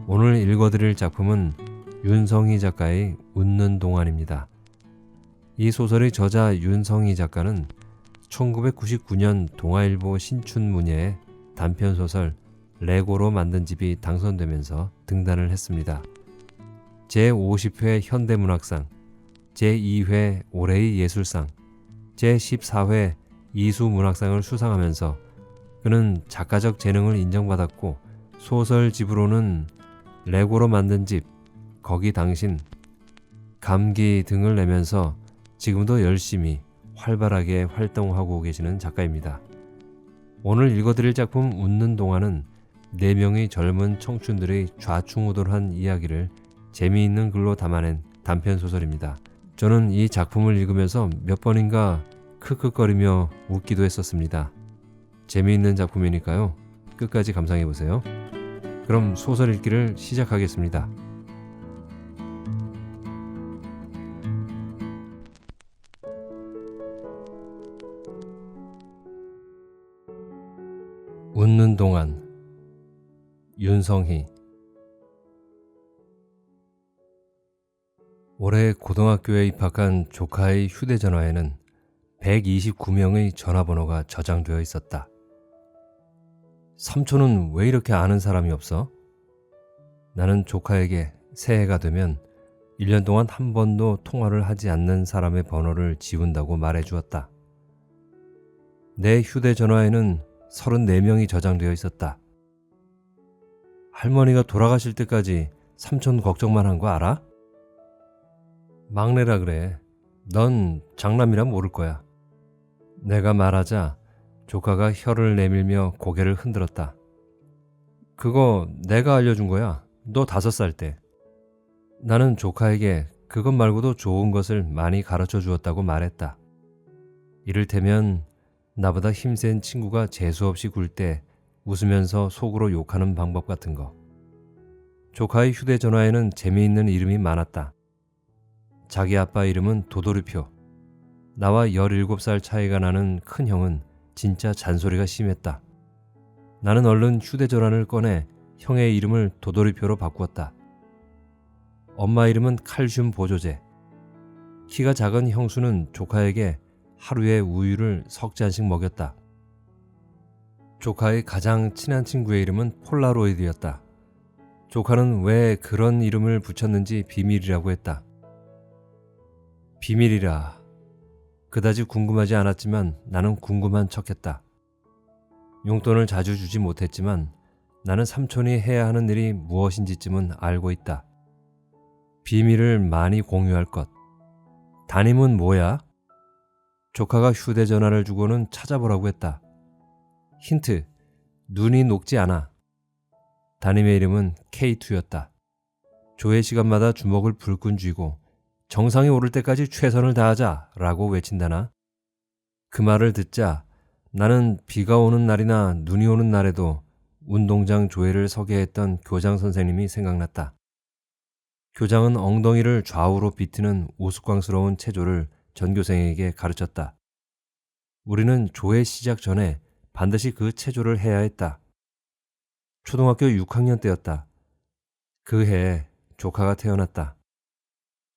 오늘 읽어드릴 작품은 윤성희 작가의 웃는 동안입니다. 이 소설의 저자 윤성희 작가는 1999년 동아일보 신춘문예에 단편소설 레고로 만든 집이 당선되면서 등단을 했습니다. 제50회 현대문학상, 제2회 올해의 예술상, 제14회 이수문학상을 수상하면서 그는 작가적 재능을 인정받았고 소설집으로는 레고로 만든 집, 거기 당신, 감기 등을 내면서 지금도 열심히 활발하게 활동하고 계시는 작가입니다. 오늘 읽어드릴 작품 웃는 동안은 4명의 젊은 청춘들의 좌충우돌한 이야기를 재미있는 글로 담아낸 단편소설입니다. 저는 이 작품을 읽으면서 몇 번인가 크크거리며 웃기도 했었습니다. 재미있는 작품이니까요. 끝까지 감상해보세요. 그럼 소설 읽기를 시작하겠습니다. 웃는 동안, 윤성희. 올해 고등학교에 입학한 조카의 휴대전화에는 129명의 전화번호가 저장되어 있었다. 삼촌은 왜 이렇게 아는 사람이 없어? 나는 조카에게 새해가 되면 1년 동안 한 번도 통화를 하지 않는 사람의 번호를 지운다고 말해주었다. 내 휴대전화에는 34명이 저장되어 있었다. 할머니가 돌아가실 때까지 삼촌 걱정만 한 거 알아? 막내라 그래. 넌 장남이라 모를 거야. 내가 말하자 조카가 혀를 내밀며 고개를 흔들었다. 그거 내가 알려준 거야. 너 5살 때. 나는 조카에게 그것 말고도 좋은 것을 많이 가르쳐 주었다고 말했다. 이를테면 나보다 힘센 친구가 재수없이 굴 때 웃으면서 속으로 욕하는 방법 같은 거. 조카의 휴대전화에는 재미있는 이름이 많았다. 자기 아빠 이름은 도돌이표. 나와 17살 차이가 나는 큰형은 진짜 잔소리가 심했다. 나는 얼른 휴대전화를 꺼내 형의 이름을 도돌이표로 바꾸었다. 엄마 이름은 칼슘 보조제. 키가 작은 형수는 조카에게 하루에 우유를 석 잔씩 먹였다. 조카의 가장 친한 친구의 이름은 폴라로이드였다. 조카는 왜 그런 이름을 붙였는지 비밀이라고 했다. 비밀이라. 그다지 궁금하지 않았지만 나는 궁금한 척했다. 용돈을 자주 주지 못했지만 나는 삼촌이 해야 하는 일이 무엇인지쯤은 알고 있다. 비밀을 많이 공유할 것. 담임은 뭐야? 조카가 휴대전화를 주고는 찾아보라고 했다. 힌트. 눈이 녹지 않아. 담임의 이름은 K2였다. 조회 시간마다 주먹을 불끈 쥐고 정상에 오를 때까지 최선을 다하자 라고 외친다나? 그 말을 듣자 나는 비가 오는 날이나 눈이 오는 날에도 운동장 조회를 서게 했던 교장 선생님이 생각났다. 교장은 엉덩이를 좌우로 비트는 우스꽝스러운 체조를 전교생에게 가르쳤다. 우리는 조회 시작 전에 반드시 그 체조를 해야 했다. 초등학교 6학년 때였다. 그 해에 조카가 태어났다.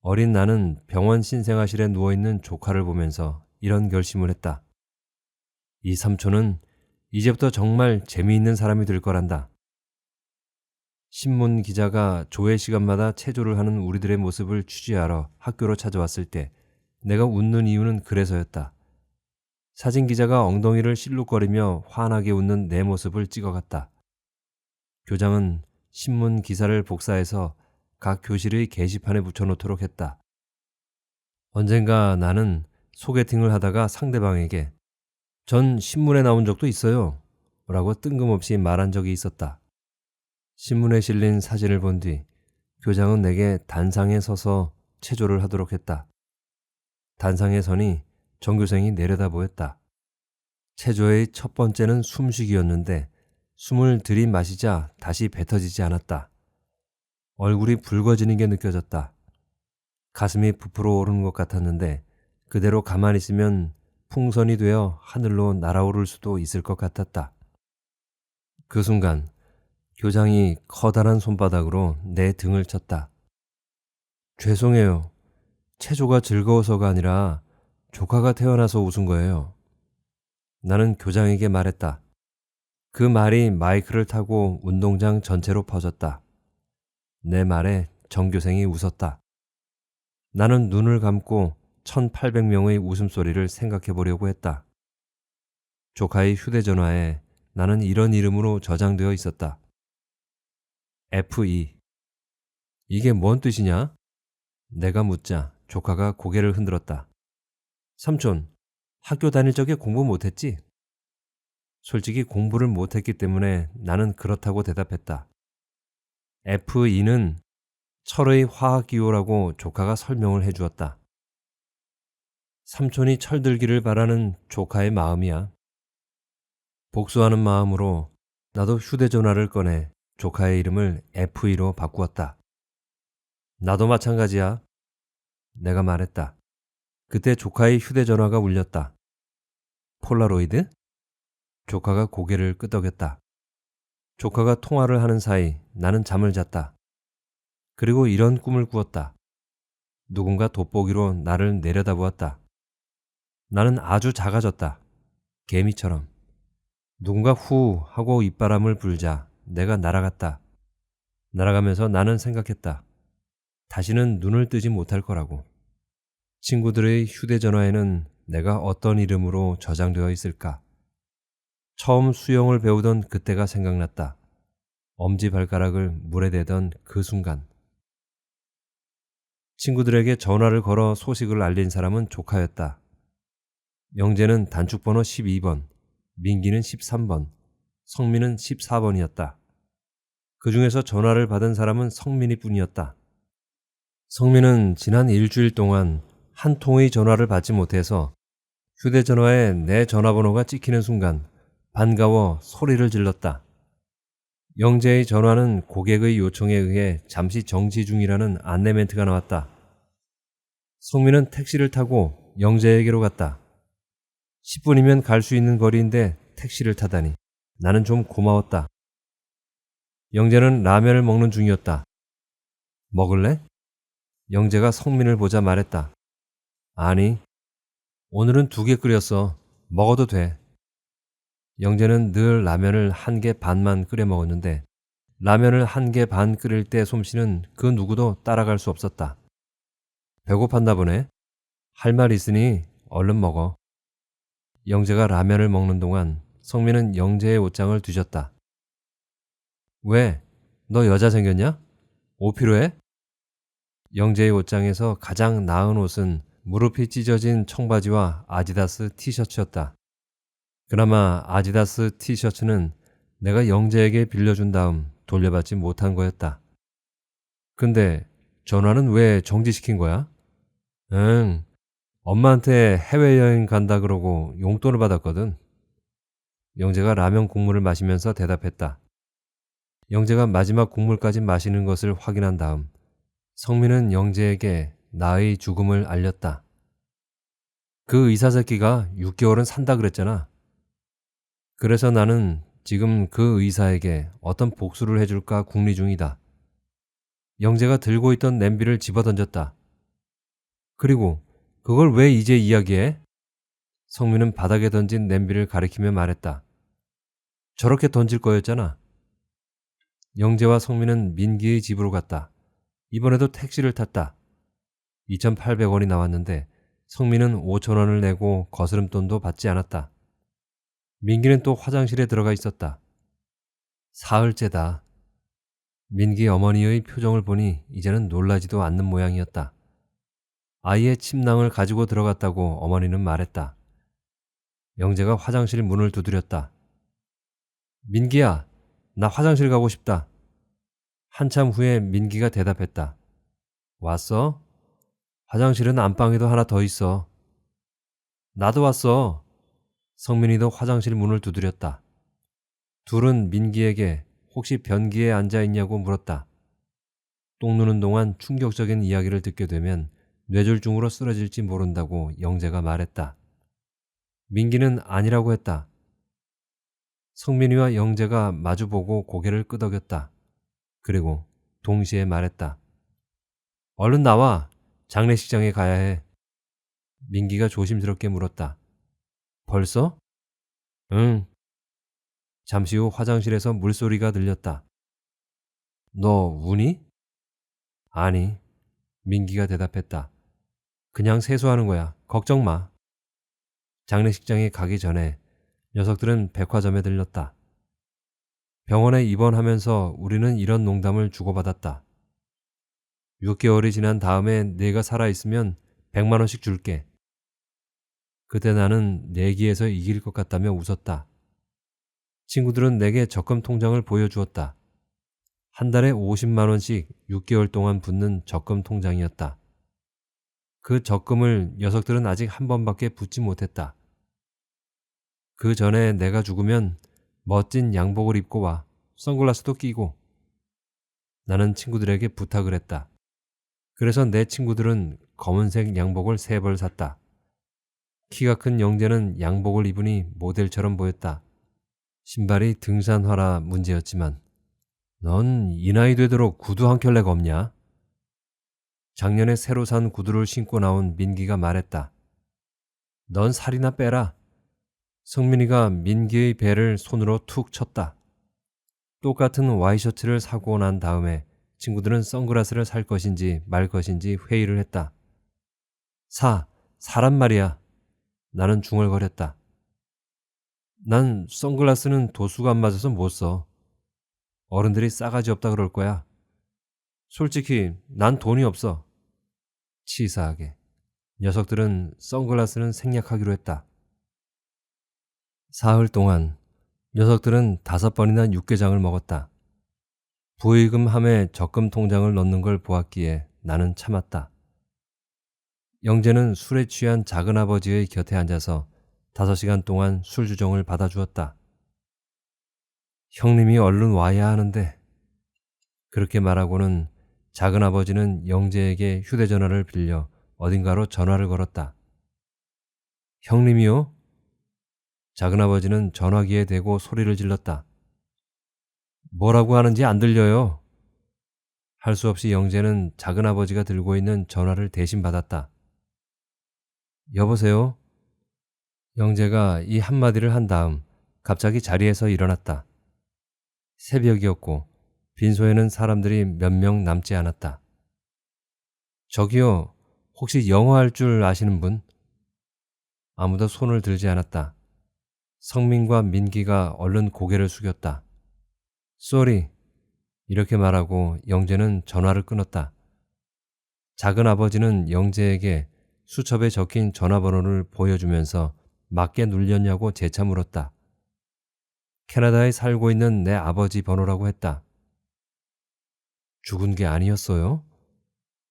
어린 나는 병원 신생아실에 누워있는 조카를 보면서 이런 결심을 했다. 이 삼촌은 이제부터 정말 재미있는 사람이 될 거란다. 신문 기자가 조회 시간마다 체조를 하는 우리들의 모습을 취재하러 학교로 찾아왔을 때 내가 웃는 이유는 그래서였다. 사진 기자가 엉덩이를 실룩거리며 환하게 웃는 내 모습을 찍어갔다. 교장은 신문 기사를 복사해서 각 교실의 게시판에 붙여놓도록 했다. 언젠가 나는 소개팅을 하다가 상대방에게 전 신문에 나온 적도 있어요 라고 뜬금없이 말한 적이 있었다. 신문에 실린 사진을 본 뒤 교장은 내게 단상에 서서 체조를 하도록 했다. 단상에 서니 전교생이 내려다 보였다. 체조의 첫 번째는 숨쉬기였는데 숨을 들이마시자 다시 뱉어지지 않았다. 얼굴이 붉어지는 게 느껴졌다. 가슴이 부풀어 오르는 것 같았는데 그대로 가만히 있으면 풍선이 되어 하늘로 날아오를 수도 있을 것 같았다. 그 순간 교장이 커다란 손바닥으로 내 등을 쳤다. 죄송해요. 체조가 즐거워서가 아니라 조카가 태어나서 웃은 거예요. 나는 교장에게 말했다. 그 말이 마이크를 타고 운동장 전체로 퍼졌다. 내 말에 전교생이 웃었다. 나는 눈을 감고 1800명의 웃음소리를 생각해 보려고 했다. 조카의 휴대전화에 나는 이런 이름으로 저장되어 있었다. F2. 이게 뭔 뜻이냐? 내가 묻자 조카가 고개를 흔들었다. 삼촌, 학교 다닐 적에 공부 못했지? 솔직히 공부를 못했기 때문에 나는 그렇다고 대답했다. F2는 철의 화학기호라고 조카가 설명을 해주었다. 삼촌이 철들기를 바라는 조카의 마음이야. 복수하는 마음으로 나도 휴대전화를 꺼내 조카의 이름을 F2로 바꾸었다. 나도 마찬가지야. 내가 말했다. 그때 조카의 휴대전화가 울렸다. 폴라로이드? 조카가 고개를 끄덕였다. 조카가 통화를 하는 사이 나는 잠을 잤다. 그리고 이런 꿈을 꾸었다. 누군가 돋보기로 나를 내려다보았다. 나는 아주 작아졌다. 개미처럼. 누군가 후 하고 입바람을 불자 내가 날아갔다. 날아가면서 나는 생각했다. 다시는 눈을 뜨지 못할 거라고. 친구들의 휴대전화에는 내가 어떤 이름으로 저장되어 있을까? 처음 수영을 배우던 그때가 생각났다. 엄지발가락을 물에 대던 그 순간. 친구들에게 전화를 걸어 소식을 알린 사람은 조카였다. 영재는 단축번호 12번, 민기는 13번, 성민은 14번이었다. 그 중에서 전화를 받은 사람은 성민이 뿐이었다. 성민은 지난 일주일 동안 한 통의 전화를 받지 못해서 휴대전화에 내 전화번호가 찍히는 순간 반가워 소리를 질렀다. 영재의 전화는 고객의 요청에 의해 잠시 정지 중이라는 안내 멘트가 나왔다. 성민은 택시를 타고 영재에게로 갔다. 10분이면 갈 수 있는 거리인데 택시를 타다니 나는 좀 고마웠다. 영재는 라면을 먹는 중이었다. 먹을래? 영재가 성민을 보자 말했다. 아니, 오늘은 2개 끓였어. 먹어도 돼. 영재는 늘 라면을 1개 반만 끓여 먹었는데 라면을 1개 반 끓일 때 솜씨는 그 누구도 따라갈 수 없었다. 배고팠나 보네. 할 말 있으니 얼른 먹어. 영재가 라면을 먹는 동안 성민은 영재의 옷장을 뒤졌다. 왜? 너 여자 생겼냐? 옷 필요해? 영재의 옷장에서 가장 나은 옷은 무릎이 찢어진 청바지와 아디다스 티셔츠였다. 그나마 아디다스 티셔츠는 내가 영재에게 빌려준 다음 돌려받지 못한 거였다. 근데 전화는 왜 정지시킨 거야? 응, 엄마한테 해외여행 간다 그러고 용돈을 받았거든. 영재가 라면 국물을 마시면서 대답했다. 영재가 마지막 국물까지 마시는 것을 확인한 다음 성민은 영재에게 나의 죽음을 알렸다. 그 의사 새끼가 6개월은 산다 그랬잖아. 그래서 나는 지금 그 의사에게 어떤 복수를 해줄까 궁리 중이다. 영재가 들고 있던 냄비를 집어던졌다. 그리고 그걸 왜 이제 이야기해? 성민은 바닥에 던진 냄비를 가리키며 말했다. 저렇게 던질 거였잖아. 영재와 성민은 민기의 집으로 갔다. 이번에도 택시를 탔다. 2,800원이 나왔는데 성민은 5,000원을 내고 거스름돈도 받지 않았다. 민기는 또 화장실에 들어가 있었다. 사흘째다. 민기 어머니의 표정을 보니 이제는 놀라지도 않는 모양이었다. 아이의 침낭을 가지고 들어갔다고 어머니는 말했다. 영재가 화장실 문을 두드렸다. 민기야, 나 화장실 가고 싶다. 한참 후에 민기가 대답했다. 왔어? 화장실은 안방에도 하나 더 있어. 나도 왔어. 성민이도 화장실 문을 두드렸다. 둘은 민기에게 혹시 변기에 앉아 있냐고 물었다. 똥 누는 동안 충격적인 이야기를 듣게 되면 뇌졸중으로 쓰러질지 모른다고 영재가 말했다. 민기는 아니라고 했다. 성민이와 영재가 마주보고 고개를 끄덕였다. 그리고 동시에 말했다. 얼른 나와. 장례식장에 가야 해. 민기가 조심스럽게 물었다. 벌써? 응. 잠시 후 화장실에서 물소리가 들렸다. 너 우니? 아니. 민기가 대답했다. 그냥 세수하는 거야. 걱정 마. 장례식장에 가기 전에 녀석들은 백화점에 들렀다. 병원에 입원하면서 우리는 이런 농담을 주고받았다. 6개월이 지난 다음에 내가 살아있으면 100만 원씩 줄게. 그때 나는 내기에서 이길 것 같다며 웃었다. 친구들은 내게 적금 통장을 보여주었다. 한 달에 50만 원씩 6개월 동안 붙는 적금 통장이었다. 그 적금을 녀석들은 아직 한 번밖에 붙지 못했다. 그 전에 내가 죽으면 멋진 양복을 입고 와. 선글라스도 끼고. 나는 친구들에게 부탁을 했다. 그래서 내 친구들은 검은색 양복을 3벌 샀다. 키가 큰 영재는 양복을 입으니 모델처럼 보였다. 신발이 등산화라 문제였지만 넌 이 나이 되도록 구두 한 켤레가 없냐? 작년에 새로 산 구두를 신고 나온 민기가 말했다. 넌 살이나 빼라. 성민이가 민기의 배를 손으로 툭 쳤다. 똑같은 와이셔츠를 사고 난 다음에 친구들은 선글라스를 살 것인지 말 것인지 회의를 했다. 사란 말이야. 나는 중얼거렸다. 난 선글라스는 도수가 안 맞아서 못 써. 어른들이 싸가지 없다 그럴 거야. 솔직히 난 돈이 없어. 치사하게. 녀석들은 선글라스는 생략하기로 했다. 사흘 동안 녀석들은 5번이나 육개장을 먹었다. 부의금함에 적금 통장을 넣는 걸 보았기에 나는 참았다. 영재는 술에 취한 작은아버지의 곁에 앉아서 5시간 동안 술 주정을 받아주었다. 형님이 얼른 와야 하는데. 그렇게 말하고는 작은아버지는 영재에게 휴대전화를 빌려 어딘가로 전화를 걸었다. 형님이요? 작은아버지는 전화기에 대고 소리를 질렀다. 뭐라고 하는지 안 들려요. 할 수 없이 영재는 작은아버지가 들고 있는 전화를 대신 받았다. 여보세요? 영재가 이 한마디를 한 다음 갑자기 자리에서 일어났다. 새벽이었고 빈소에는 사람들이 몇 명 남지 않았다. 저기요, 혹시 영어 할 줄 아시는 분? 아무도 손을 들지 않았다. 성민과 민기가 얼른 고개를 숙였다. 쏘리. 이렇게 말하고 영재는 전화를 끊었다. 작은아버지는 영재에게 수첩에 적힌 전화번호를 보여주면서 맞게 눌렸냐고 재차 물었다. 캐나다에 살고 있는 내 아버지 번호라고 했다. 죽은 게 아니었어요?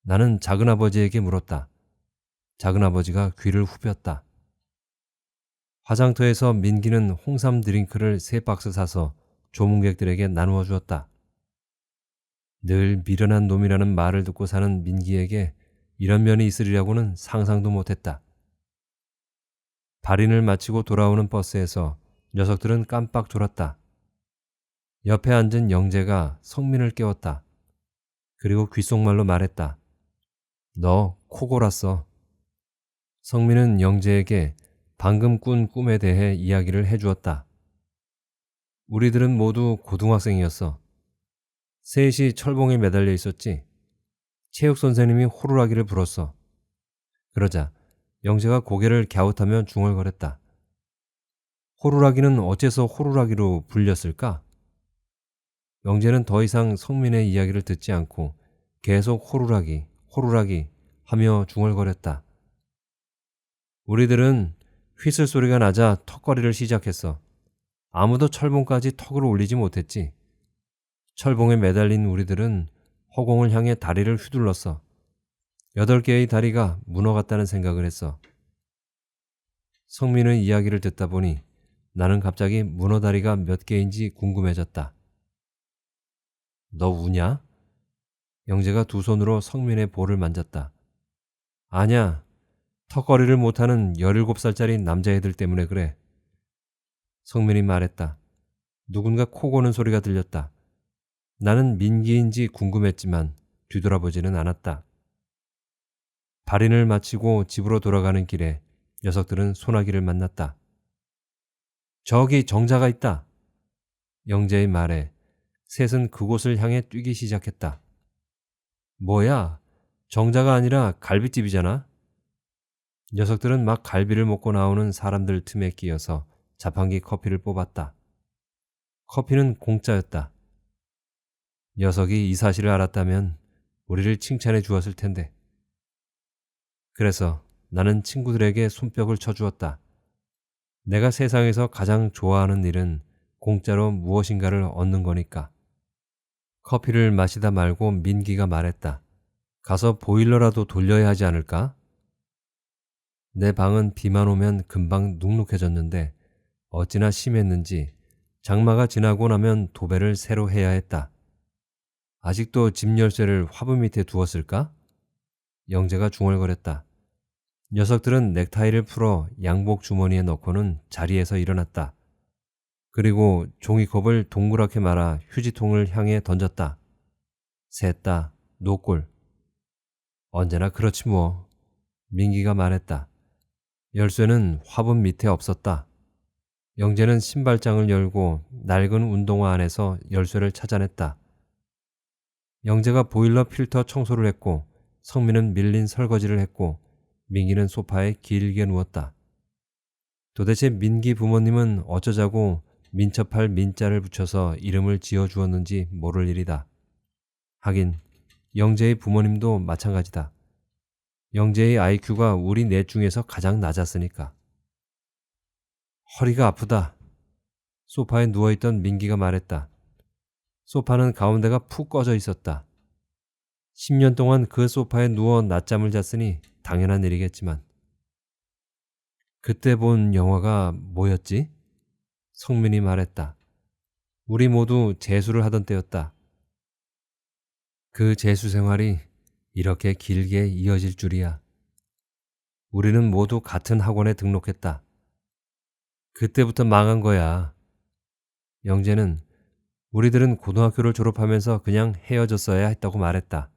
나는 작은아버지에게 물었다. 작은아버지가 귀를 후볐다. 화장터에서 민기는 홍삼 드링크를 3박스 사서 조문객들에게 나누어 주었다. 늘 미련한 놈이라는 말을 듣고 사는 민기에게 이런 면이 있으리라고는 상상도 못했다. 발인을 마치고 돌아오는 버스에서 녀석들은 깜빡 졸았다. 옆에 앉은 영재가 성민을 깨웠다. 그리고 귓속말로 말했다. 너 코 골았어. 성민은 영재에게 방금 꾼 꿈에 대해 이야기를 해주었다. 우리들은 모두 고등학생이었어. 셋이 철봉에 매달려 있었지. 체육 선생님이 호루라기를 불었어. 그러자 영재가 고개를 갸웃하며 중얼거렸다. 호루라기는 어째서 호루라기로 불렸을까? 영재는 더 이상 성민의 이야기를 듣지 않고 계속 호루라기, 호루라기 하며 중얼거렸다. 우리들은 휘슬 소리가 나자 턱걸이를 시작했어. 아무도 철봉까지 턱을 올리지 못했지. 철봉에 매달린 우리들은 허공을 향해 다리를 휘둘렀어. 8개의 다리가 문어 같다는 생각을 했어. 성민의 이야기를 듣다 보니 나는 갑자기 문어 다리가 몇 개인지 궁금해졌다. 너 우냐? 영재가 두 손으로 성민의 볼을 만졌다. 아냐, 턱걸이를 못하는 17살짜리 남자애들 때문에 그래. 성민이 말했다. 누군가 코 고는 소리가 들렸다. 나는 민기인지 궁금했지만 뒤돌아보지는 않았다. 발인을 마치고 집으로 돌아가는 길에 녀석들은 소나기를 만났다. 저기 정자가 있다. 영재의 말에 셋은 그곳을 향해 뛰기 시작했다. 뭐야? 정자가 아니라 갈비집이잖아? 녀석들은 막 갈비를 먹고 나오는 사람들 틈에 끼어서 자판기 커피를 뽑았다. 커피는 공짜였다. 녀석이 이 사실을 알았다면 우리를 칭찬해 주었을 텐데. 그래서 나는 친구들에게 손뼉을 쳐주었다. 내가 세상에서 가장 좋아하는 일은 공짜로 무엇인가를 얻는 거니까. 커피를 마시다 말고 민기가 말했다. 가서 보일러라도 돌려야 하지 않을까? 내 방은 비만 오면 금방 눅눅해졌는데 어찌나 심했는지 장마가 지나고 나면 도배를 새로 해야 했다. 아직도 집 열쇠를 화분 밑에 두었을까? 영재가 중얼거렸다. 녀석들은 넥타이를 풀어 양복 주머니에 넣고는 자리에서 일어났다. 그리고 종이컵을 동그랗게 말아 휴지통을 향해 던졌다. 셋 다 노골. 언제나 그렇지 뭐. 민기가 말했다. 열쇠는 화분 밑에 없었다. 영재는 신발장을 열고 낡은 운동화 안에서 열쇠를 찾아냈다. 영재가 보일러 필터 청소를 했고 성민은 밀린 설거지를 했고 민기는 소파에 길게 누웠다. 도대체 민기 부모님은 어쩌자고 민첩할 민자를 붙여서 이름을 지어주었는지 모를 일이다. 하긴 영재의 부모님도 마찬가지다. 영재의 IQ가 우리 넷 중에서 가장 낮았으니까. 허리가 아프다. 소파에 누워있던 민기가 말했다. 소파는 가운데가 푹 꺼져 있었다. 10년 동안 그 소파에 누워 낮잠을 잤으니 당연한 일이겠지만. 그때 본 영화가 뭐였지? 성민이 말했다. 우리 모두 재수를 하던 때였다. 그 재수 생활이 이렇게 길게 이어질 줄이야. 우리는 모두 같은 학원에 등록했다. 그때부터 망한 거야. 영재는 우리들은 고등학교를 졸업하면서 그냥 헤어졌어야 했다고 말했다.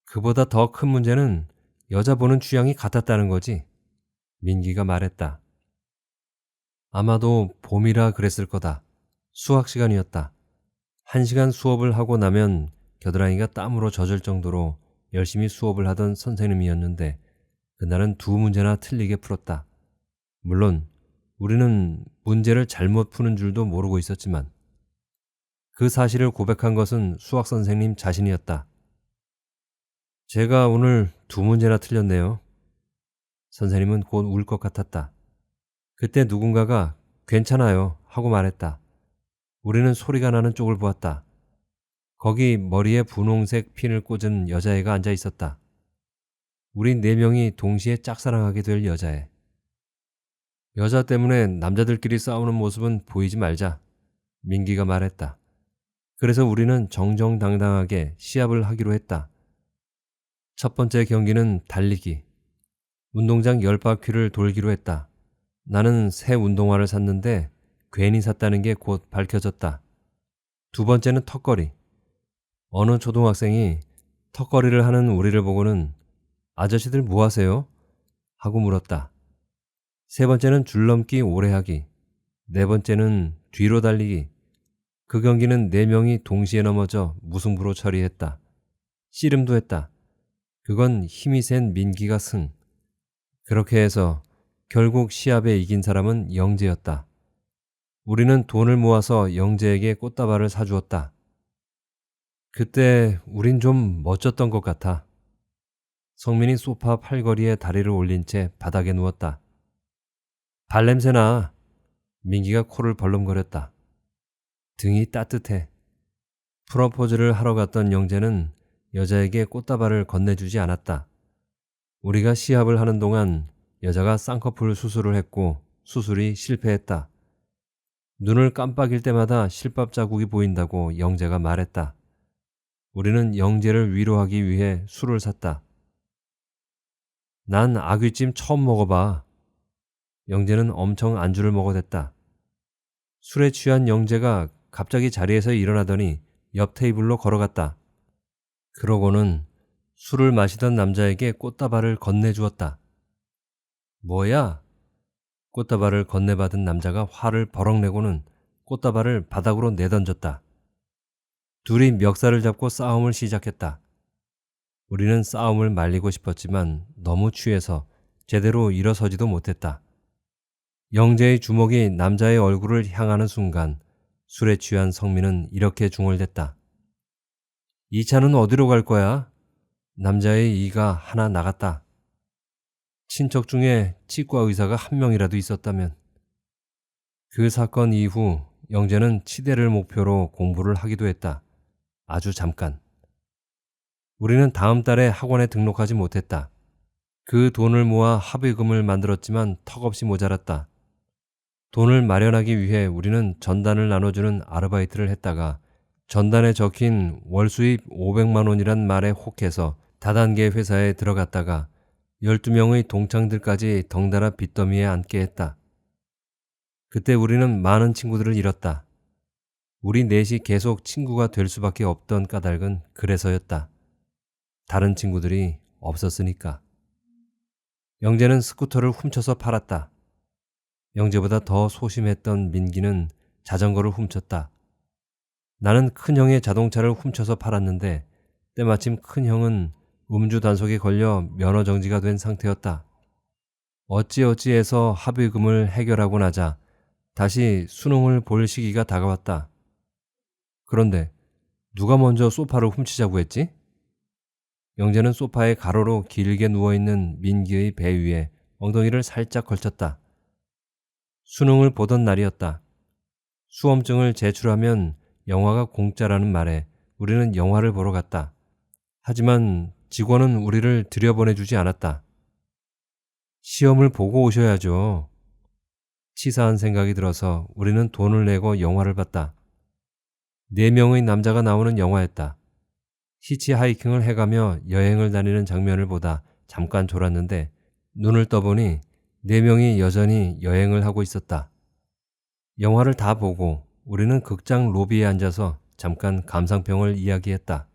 그보다 더 큰 문제는 여자 보는 취향이 같았다는 거지. 민기가 말했다. 아마도 봄이라 그랬을 거다. 수학 시간이었다. 1시간 수업을 하고 나면 겨드랑이가 땀으로 젖을 정도로 열심히 수업을 하던 선생님이었는데 그날은 2문제나 틀리게 풀었다. 물론 우리는 문제를 잘못 푸는 줄도 모르고 있었지만 그 사실을 고백한 것은 수학 선생님 자신이었다. 제가 오늘 2문제나 틀렸네요. 선생님은 곧 울 것 같았다. 그때 누군가가 괜찮아요 하고 말했다. 우리는 소리가 나는 쪽을 보았다. 거기 머리에 분홍색 핀을 꽂은 여자애가 앉아 있었다. 우리 4명이 동시에 짝사랑하게 될 여자애. 여자 때문에 남자들끼리 싸우는 모습은 보이지 말자. 민기가 말했다. 그래서 우리는 정정당당하게 시합을 하기로 했다. 첫 번째 경기는 달리기. 운동장 10바퀴를 돌기로 했다. 나는 새 운동화를 샀는데 괜히 샀다는 게 곧 밝혀졌다. 두 번째는 턱걸이. 어느 초등학생이 턱걸이를 하는 우리를 보고는 아저씨들 뭐 하세요? 하고 물었다. 세 번째는 줄넘기 오래하기. 네 번째는 뒤로 달리기. 그 경기는 4명이 동시에 넘어져 무승부로 처리했다. 씨름도 했다. 그건 힘이 센 민기가 승. 그렇게 해서 결국 시합에 이긴 사람은 영재였다. 우리는 돈을 모아서 영재에게 꽃다발을 사주었다. 그때 우린 좀 멋졌던 것 같아. 성민이 소파 팔걸이에 다리를 올린 채 바닥에 누웠다. 발냄새나. 민기가 코를 벌렁거렸다. 등이 따뜻해. 프로포즈를 하러 갔던 영재는 여자에게 꽃다발을 건네주지 않았다. 우리가 시합을 하는 동안 여자가 쌍꺼풀 수술을 했고 수술이 실패했다. 눈을 깜빡일 때마다 실밥 자국이 보인다고 영재가 말했다. 우리는 영재를 위로하기 위해 술을 샀다. 난 아귀찜 처음 먹어봐. 영재는 엄청 안주를 먹어댔다. 술에 취한 영재가 갑자기 자리에서 일어나더니 옆 테이블로 걸어갔다. 그러고는 술을 마시던 남자에게 꽃다발을 건네주었다. 뭐야? 꽃다발을 건네받은 남자가 화를 버럭 내고는 꽃다발을 바닥으로 내던졌다. 둘이 멱살을 잡고 싸움을 시작했다. 우리는 싸움을 말리고 싶었지만 너무 취해서 제대로 일어서지도 못했다. 영재의 주먹이 남자의 얼굴을 향하는 순간 술에 취한 성민은 이렇게 중얼댔다. 이 차는 어디로 갈 거야? 남자의 이가 하나 나갔다. 친척 중에 치과 의사가 한 명이라도 있었다면. 그 사건 이후 영재는 치대를 목표로 공부를 하기도 했다. 아주 잠깐. 우리는 다음 달에 학원에 등록하지 못했다. 그 돈을 모아 합의금을 만들었지만 턱없이 모자랐다. 돈을 마련하기 위해 우리는 전단을 나눠주는 아르바이트를 했다가 전단에 적힌 월수입 500만 원이란 말에 혹해서 다단계 회사에 들어갔다가 12명의 동창들까지 덩달아 빚더미에 앉게 했다. 그때 우리는 많은 친구들을 잃었다. 우리 넷이 계속 친구가 될 수밖에 없던 까닭은 그래서였다. 다른 친구들이 없었으니까. 영재는 스쿠터를 훔쳐서 팔았다. 영재보다 더 소심했던 민기는 자전거를 훔쳤다. 나는 큰형의 자동차를 훔쳐서 팔았는데 때마침 큰형은 음주 단속에 걸려 면허 정지가 된 상태였다. 어찌어찌해서 합의금을 해결하고 나자 다시 수능을 볼 시기가 다가왔다. 그런데 누가 먼저 소파를 훔치자고 했지? 영재는 소파에 가로로 길게 누워있는 민기의 배 위에 엉덩이를 살짝 걸쳤다. 수능을 보던 날이었다. 수험증을 제출하면 영화가 공짜라는 말에 우리는 영화를 보러 갔다. 하지만 직원은 우리를 들여보내주지 않았다. 시험을 보고 오셔야죠. 치사한 생각이 들어서 우리는 돈을 내고 영화를 봤다. 4명의 남자가 나오는 영화였다. 히치하이킹을 해가며 여행을 다니는 장면을 보다 잠깐 졸았는데 눈을 떠보니 4명이 여전히 여행을 하고 있었다. 영화를 다 보고 우리는 극장 로비에 앉아서 잠깐 감상평을 이야기했다.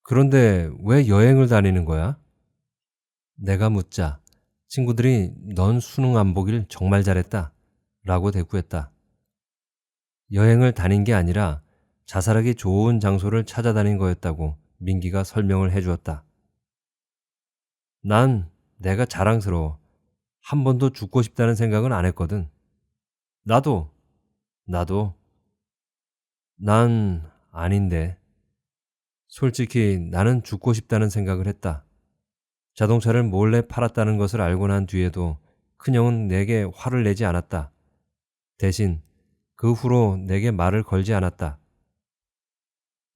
그런데 왜 여행을 다니는 거야? 내가 묻자 친구들이 넌 수능 안 보길 정말 잘했다 라고 대꾸했다. 여행을 다닌 게 아니라 자살하기 좋은 장소를 찾아다닌 거였다고 민기가 설명을 해주었다. 난 내가 자랑스러워. 한 번도 죽고 싶다는 생각은 안 했거든. 나도. 난 아닌데. 솔직히 나는 죽고 싶다는 생각을 했다. 자동차를 몰래 팔았다는 것을 알고 난 뒤에도 큰형은 내게 화를 내지 않았다. 대신 그 후로 내게 말을 걸지 않았다.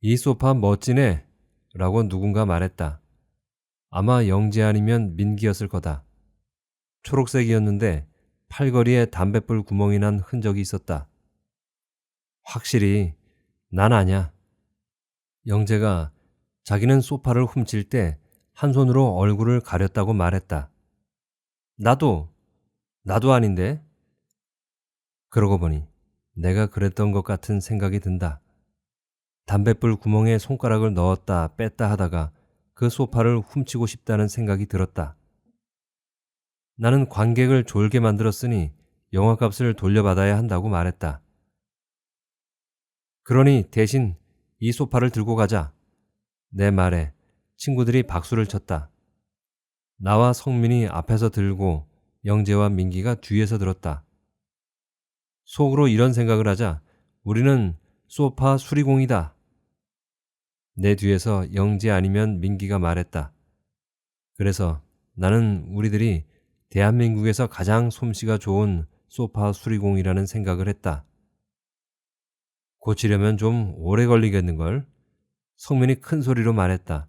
이 소파 멋지네 라고 누군가 말했다. 아마 영재 아니면 민기였을 거다. 초록색이었는데 팔걸이에 담뱃불 구멍이 난 흔적이 있었다. 확실히 난 아냐. 영재가 자기는 소파를 훔칠 때 한 손으로 얼굴을 가렸다고 말했다. 나도 아닌데? 그러고 보니 내가 그랬던 것 같은 생각이 든다. 담뱃불 구멍에 손가락을 넣었다 뺐다 하다가 그 소파를 훔치고 싶다는 생각이 들었다. 나는 관객을 졸게 만들었으니 영화값을 돌려받아야 한다고 말했다. 그러니 대신 이 소파를 들고 가자. 내 말에 친구들이 박수를 쳤다. 나와 성민이 앞에서 들고 영재와 민기가 뒤에서 들었다. 속으로 이런 생각을 하자 우리는 소파 수리공이다. 내 뒤에서 영재 아니면 민기가 말했다. 그래서 나는 우리들이 대한민국에서 가장 솜씨가 좋은 소파 수리공이라는 생각을 했다. 고치려면 좀 오래 걸리겠는걸? 성민이 큰 소리로 말했다.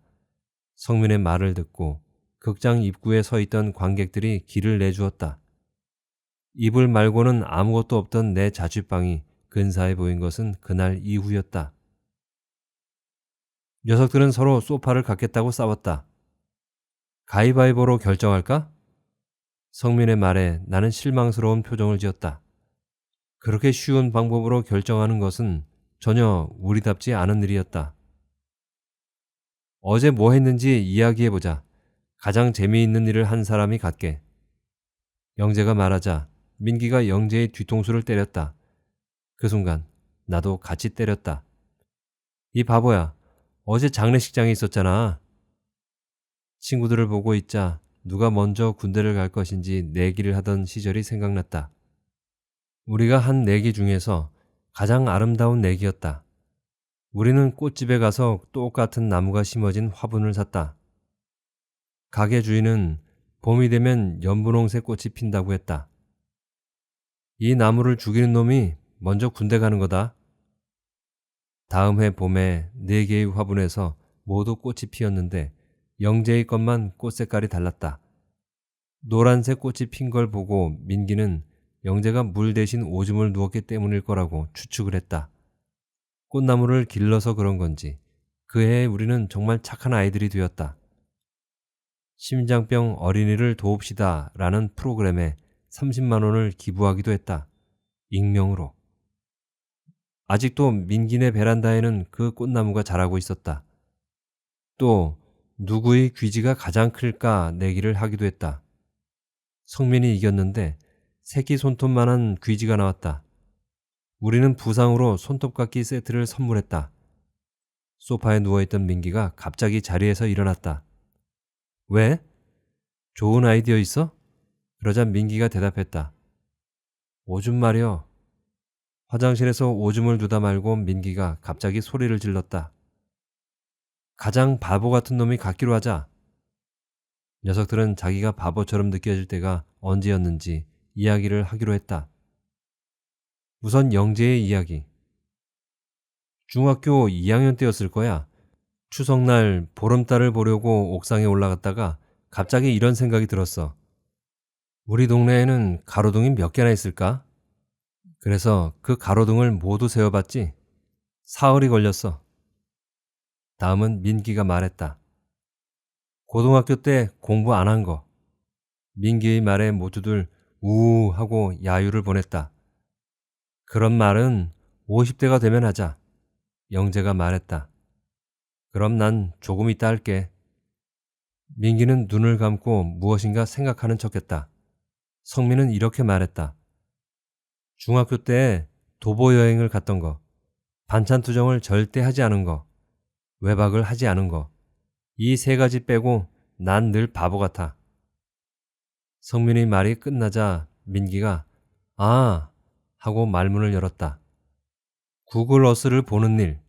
성민의 말을 듣고 극장 입구에 서 있던 관객들이 길을 내주었다. 이불 말고는 아무것도 없던 내 자취방이 근사해 보인 것은 그날 이후였다. 녀석들은 서로 소파를 갖겠다고 싸웠다. 가위바위보로 결정할까? 성민의 말에 나는 실망스러운 표정을 지었다. 그렇게 쉬운 방법으로 결정하는 것은 전혀 우리답지 않은 일이었다. 어제 뭐 했는지 이야기해보자. 가장 재미있는 일을 한 사람이 갖게. 영재가 말하자 민기가 영재의 뒤통수를 때렸다. 그 순간 나도 같이 때렸다. 이 바보야, 어제 장례식장에 있었잖아. 친구들을 보고 있자 누가 먼저 군대를 갈 것인지 내기를 하던 시절이 생각났다. 우리가 한 내기 중에서 가장 아름다운 내기였다. 우리는 꽃집에 가서 똑같은 나무가 심어진 화분을 샀다. 가게 주인은 봄이 되면 연분홍색 꽃이 핀다고 했다. 이 나무를 죽이는 놈이 먼저 군대 가는 거다. 다음 해 봄에 4개의 화분에서 모두 꽃이 피었는데 영재의 것만 꽃 색깔이 달랐다. 노란색 꽃이 핀 걸 보고 민기는 영재가 물 대신 오줌을 누웠기 때문일 거라고 추측을 했다. 꽃나무를 길러서 그런 건지 그 해에 우리는 정말 착한 아이들이 되었다. 심장병 어린이를 도웁시다 라는 프로그램에 30만 원을 기부하기도 했다. 익명으로. 아직도 민기네 베란다에는 그 꽃나무가 자라고 있었다. 또 누구의 귀지가 가장 클까 내기를 하기도 했다. 성민이 이겼는데 새끼 손톱만한 귀지가 나왔다. 우리는 부상으로 손톱깎이 세트를 선물했다. 소파에 누워있던 민기가 갑자기 자리에서 일어났다. 왜? 좋은 아이디어 있어? 그러자 민기가 대답했다. 오줌 말이여. 화장실에서 오줌을 두다 말고 민기가 갑자기 소리를 질렀다. 가장 바보 같은 놈이 갖기로 하자. 녀석들은 자기가 바보처럼 느껴질 때가 언제였는지 이야기를 하기로 했다. 우선 영재의 이야기. 중학교 2학년 때였을 거야. 추석날 보름달을 보려고 옥상에 올라갔다가 갑자기 이런 생각이 들었어. 우리 동네에는 가로등이 몇 개나 있을까? 그래서 그 가로등을 모두 세어봤지. 사흘이 걸렸어. 다음은 민기가 말했다. 고등학교 때 공부 안 한 거. 민기의 말에 모두들 우우 하고 야유를 보냈다. 그런 말은 50대가 되면 하자. 영재가 말했다. 그럼 난 조금 이따 할게. 민기는 눈을 감고 무엇인가 생각하는 척했다. 성민은 이렇게 말했다. 중학교 때 도보 여행을 갔던 거, 반찬 투정을 절대 하지 않은 거, 외박을 하지 않은 거, 이 3가지 빼고 난 늘 바보 같아. 성민의 말이 끝나자 민기가 아 하고 말문을 열었다. 구글 어스를 보는 일.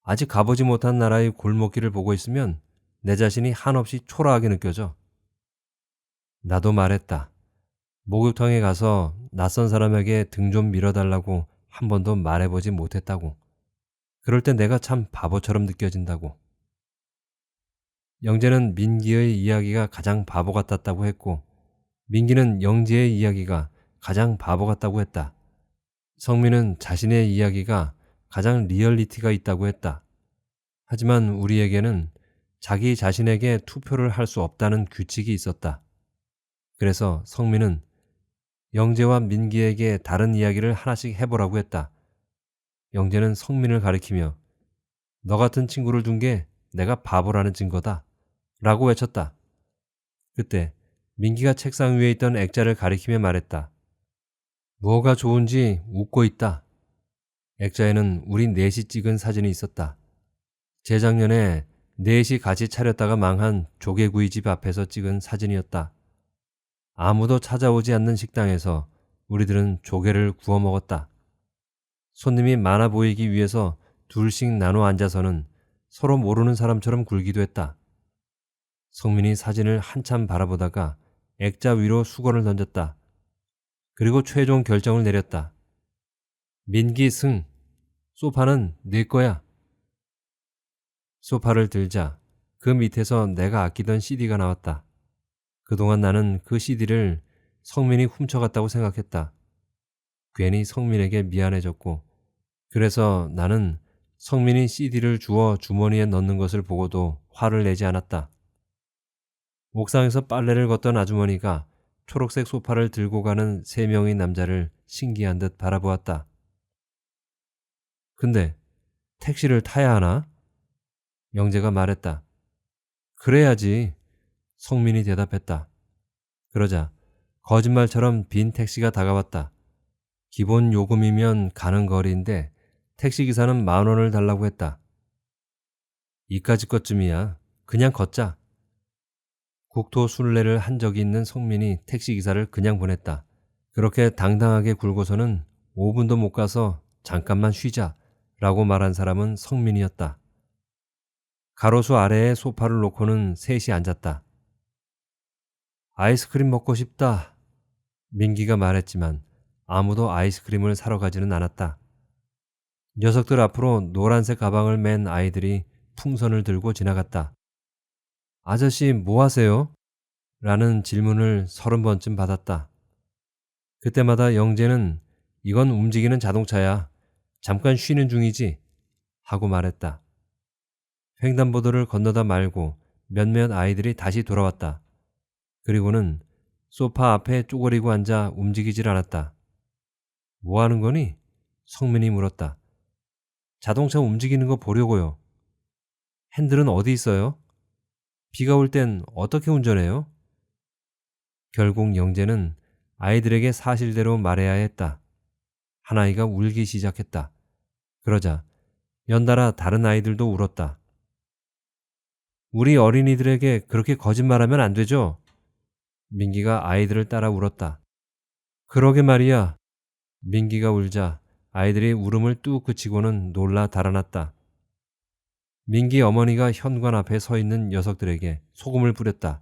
아직 가보지 못한 나라의 골목길을 보고 있으면 내 자신이 한없이 초라하게 느껴져. 나도 말했다. 목욕탕에 가서 낯선 사람에게 등 좀 밀어달라고 한 번도 말해보지 못했다고. 그럴 때 내가 참 바보처럼 느껴진다고. 영재는 민기의 이야기가 가장 바보 같았다고 했고 민기는 영재의 이야기가 가장 바보 같다고 했다. 성민은 자신의 이야기가 가장 리얼리티가 있다고 했다. 하지만 우리에게는 자기 자신에게 투표를 할 수 없다는 규칙이 있었다. 그래서 성민은 영재와 민기에게 다른 이야기를 하나씩 해보라고 했다. 영재는 성민을 가리키며 너 같은 친구를 둔 게 내가 바보라는 증거다 라고 외쳤다. 그때 민기가 책상 위에 있던 액자를 가리키며 말했다. 뭐가 좋은지 웃고 있다. 액자에는 우리 넷이 찍은 사진이 있었다. 재작년에 넷이 같이 차렸다가 망한 조개구이집 앞에서 찍은 사진이었다. 아무도 찾아오지 않는 식당에서 우리들은 조개를 구워 먹었다. 손님이 많아 보이기 위해서 둘씩 나눠 앉아서는 서로 모르는 사람처럼 굴기도 했다. 성민이 사진을 한참 바라보다가 액자 위로 수건을 던졌다. 그리고 최종 결정을 내렸다. 민기 승. 소파는 네 거야. 소파를 들자 그 밑에서 내가 아끼던 CD가 나왔다. 그동안 나는 그 CD를 성민이 훔쳐갔다고 생각했다. 괜히 성민에게 미안해졌고 그래서 나는 성민이 CD를 주워 주머니에 넣는 것을 보고도 화를 내지 않았다. 옥상에서 빨래를 걷던 아주머니가 초록색 소파를 들고 가는 3명의 남자를 신기한 듯 바라보았다. 근데 택시를 타야 하나? 영재가 말했다. 그래야지. 성민이 대답했다. 그러자 거짓말처럼 빈 택시가 다가왔다. 기본 요금이면 가는 거리인데 택시기사는 10,000원을 달라고 했다. 이까짓 것쯤이야. 그냥 걷자. 국토 순례를 한 적이 있는 성민이 택시기사를 그냥 보냈다. 그렇게 당당하게 굴고서는 5분도 못 가서 잠깐만 쉬자 라고 말한 사람은 성민이었다. 가로수 아래에 소파를 놓고는 셋이 앉았다. 아이스크림 먹고 싶다. 민기가 말했지만 아무도 아이스크림을 사러 가지는 않았다. 녀석들 앞으로 노란색 가방을 맨 아이들이 풍선을 들고 지나갔다. 아저씨 뭐 하세요? 라는 질문을 30번쯤 받았다. 그때마다 영재는 이건 움직이는 자동차야. 잠깐 쉬는 중이지. 하고 말했다. 횡단보도를 건너다 말고 몇몇 아이들이 다시 돌아왔다. 그리고는 소파 앞에 쪼그리고 앉아 움직이질 않았다. 뭐 하는 거니? 성민이 물었다. 자동차 움직이는 거 보려고요. 핸들은 어디 있어요? 비가 올 땐 어떻게 운전해요? 결국 영재는 아이들에게 사실대로 말해야 했다. 한 아이가 울기 시작했다. 그러자 연달아 다른 아이들도 울었다. 우리 어린이들에게 그렇게 거짓말하면 안 되죠? 민기가 아이들을 따라 울었다. 그러게 말이야. 민기가 울자 아이들이 울음을 뚝 그치고는 놀라 달아났다. 민기 어머니가 현관 앞에 서 있는 녀석들에게 소금을 뿌렸다.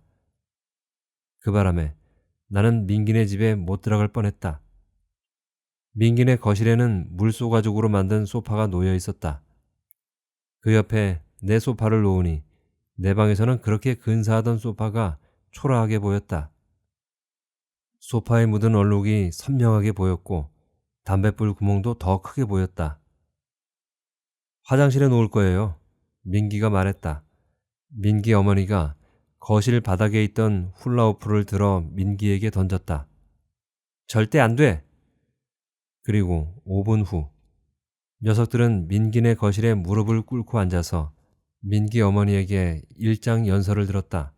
그 바람에 나는 민기네 집에 못 들어갈 뻔했다. 민기네 거실에는 물소가죽으로 만든 소파가 놓여 있었다. 그 옆에 내 소파를 놓으니 내 방에서는 그렇게 근사하던 소파가 초라하게 보였다. 소파에 묻은 얼룩이 선명하게 보였고 담뱃불 구멍도 더 크게 보였다. 화장실에 놓을 거예요. 민기가 말했다. 민기 어머니가 거실 바닥에 있던 훌라후프를 들어 민기에게 던졌다. 절대 안 돼! 그리고 5분 후 녀석들은 민기네 거실에 무릎을 꿇고 앉아서 민기 어머니에게 일장연설을 들었다.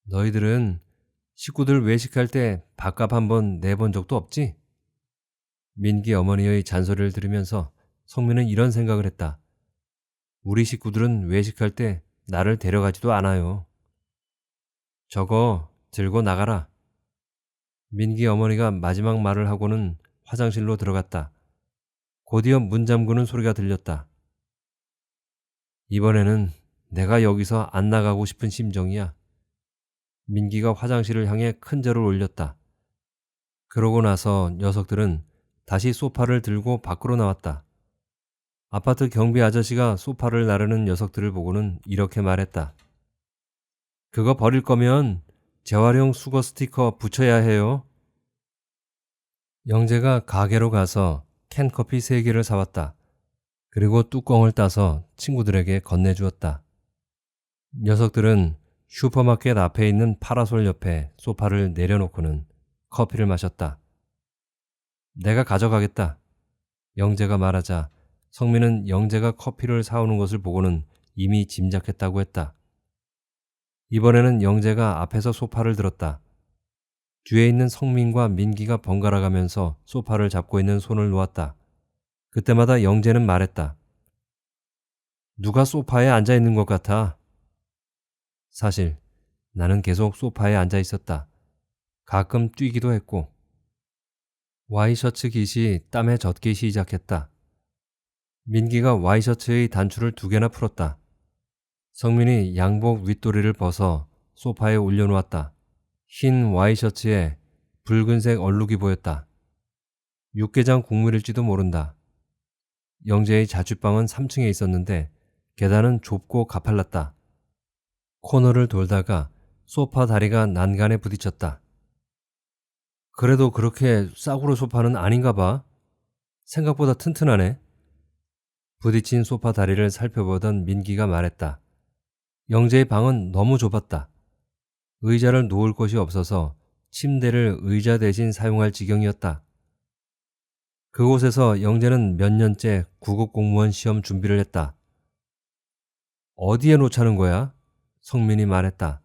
너희들은 식구들 외식할 때 밥값 한번 내본 적도 없지? 민기 어머니의 잔소리를 들으면서 성민은 이런 생각을 했다. 우리 식구들은 외식할 때 나를 데려가지도 않아요. 저거 들고 나가라. 민기 어머니가 마지막 말을 하고는 화장실로 들어갔다. 곧이어 문 잠그는 소리가 들렸다. 이번에는 내가 여기서 안 나가고 싶은 심정이야. 민기가 화장실을 향해 큰 절을 올렸다. 그러고 나서 녀석들은 다시 소파를 들고 밖으로 나왔다. 아파트 경비 아저씨가 소파를 나르는 녀석들을 보고는 이렇게 말했다. 그거 버릴 거면 재활용 수거 스티커 붙여야 해요. 영재가 가게로 가서 캔커피 3개를 사왔다. 그리고 뚜껑을 따서 친구들에게 건네주었다. 녀석들은 슈퍼마켓 앞에 있는 파라솔 옆에 소파를 내려놓고는 커피를 마셨다. 내가 가져가겠다. 영재가 말하자 성민은 영재가 커피를 사오는 것을 보고는 이미 짐작했다고 했다. 이번에는 영재가 앞에서 소파를 들었다. 뒤에 있는 성민과 민기가 번갈아 가면서 소파를 잡고 있는 손을 놓았다. 그때마다 영재는 말했다. 누가 소파에 앉아 있는 것 같아. 사실 나는 계속 소파에 앉아 있었다. 가끔 뛰기도 했고. 와이셔츠 깃이 땀에 젖기 시작했다. 민기가 와이셔츠의 단추를 2개나 풀었다. 성민이 양복 윗도리를 벗어 소파에 올려놓았다. 흰 와이셔츠에 붉은색 얼룩이 보였다. 육개장 국물일지도 모른다. 영재의 자취방은 3층에 있었는데 계단은 좁고 가팔랐다. 코너를 돌다가 소파 다리가 난간에 부딪혔다. 그래도 그렇게 싸구려 소파는 아닌가 봐. 생각보다 튼튼하네. 부딪힌 소파 다리를 살펴보던 민기가 말했다. 영재의 방은 너무 좁았다. 의자를 놓을 곳이 없어서 침대를 의자 대신 사용할 지경이었다. 그곳에서 영재는 몇 년째 구급 공무원 시험 준비를 했다. 어디에 놓자는 거야? 성민이 말했다.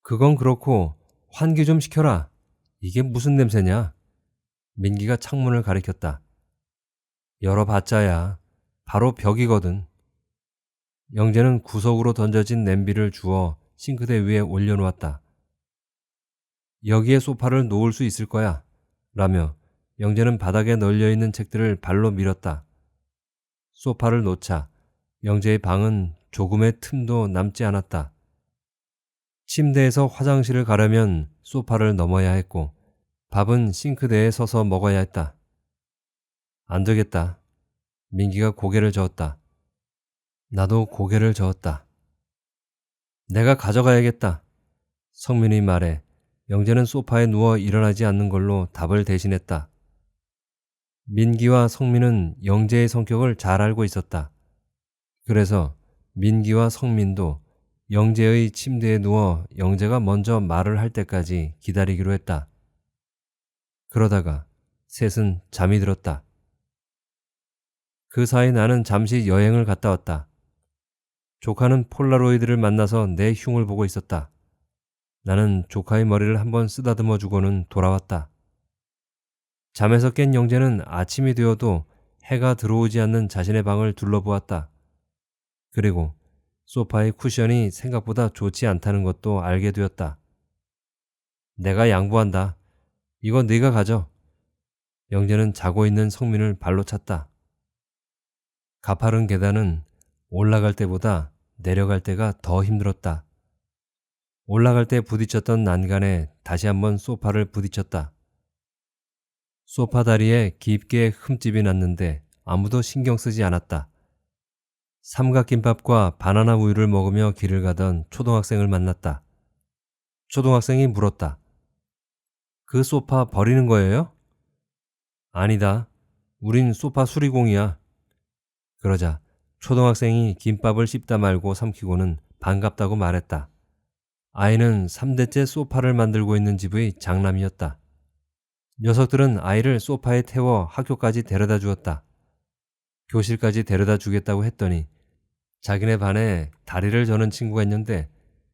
그건 그렇고 환기 좀 시켜라. 이게 무슨 냄새냐? 민기가 창문을 가리켰다. 열어봤자야. 바로 벽이거든. 영재는 구석으로 던져진 냄비를 주워 싱크대 위에 올려놓았다. 여기에 소파를 놓을 수 있을 거야. 라며 영재는 바닥에 널려있는 책들을 발로 밀었다. 소파를 놓자 영재의 방은 조금의 틈도 남지 않았다. 침대에서 화장실을 가려면 소파를 넘어야 했고 밥은 싱크대에 서서 먹어야 했다. 안 되겠다. 민기가 고개를 저었다. 나도 고개를 저었다. 내가 가져가야겠다. 성민이 말해 영재는 소파에 누워 일어나지 않는 걸로 답을 대신했다. 민기와 성민은 영재의 성격을 잘 알고 있었다. 그래서 민기와 성민도 영재의 침대에 누워 영재가 먼저 말을 할 때까지 기다리기로 했다. 그러다가 셋은 잠이 들었다. 그 사이 나는 잠시 여행을 갔다 왔다. 조카는 폴라로이드를 만나서 내 흉을 보고 있었다. 나는 조카의 머리를 한번 쓰다듬어 주고는 돌아왔다. 잠에서 깬 영재는 아침이 되어도 해가 들어오지 않는 자신의 방을 둘러보았다. 그리고 소파의 쿠션이 생각보다 좋지 않다는 것도 알게 되었다. 내가 양보한다. 이거 네가 가져. 영재는 자고 있는 성민을 발로 찼다. 가파른 계단은 올라갈 때보다 내려갈 때가 더 힘들었다. 올라갈 때 부딪혔던 난간에 다시 한번 소파를 부딪혔다. 소파 다리에 깊게 흠집이 났는데 아무도 신경 쓰지 않았다. 삼각김밥과 바나나 우유를 먹으며 길을 가던 초등학생을 만났다. 초등학생이 물었다. 그 소파 버리는 거예요? 아니다. 우린 소파 수리공이야. 그러자 초등학생이 김밥을 씹다 말고 삼키고는 반갑다고 말했다. 아이는 3대째 소파를 만들고 있는 집의 장남이었다. 녀석들은 아이를 소파에 태워 학교까지 데려다 주었다. 교실까지 데려다 주겠다고 했더니 자기네 반에 다리를 저는 친구가 있는데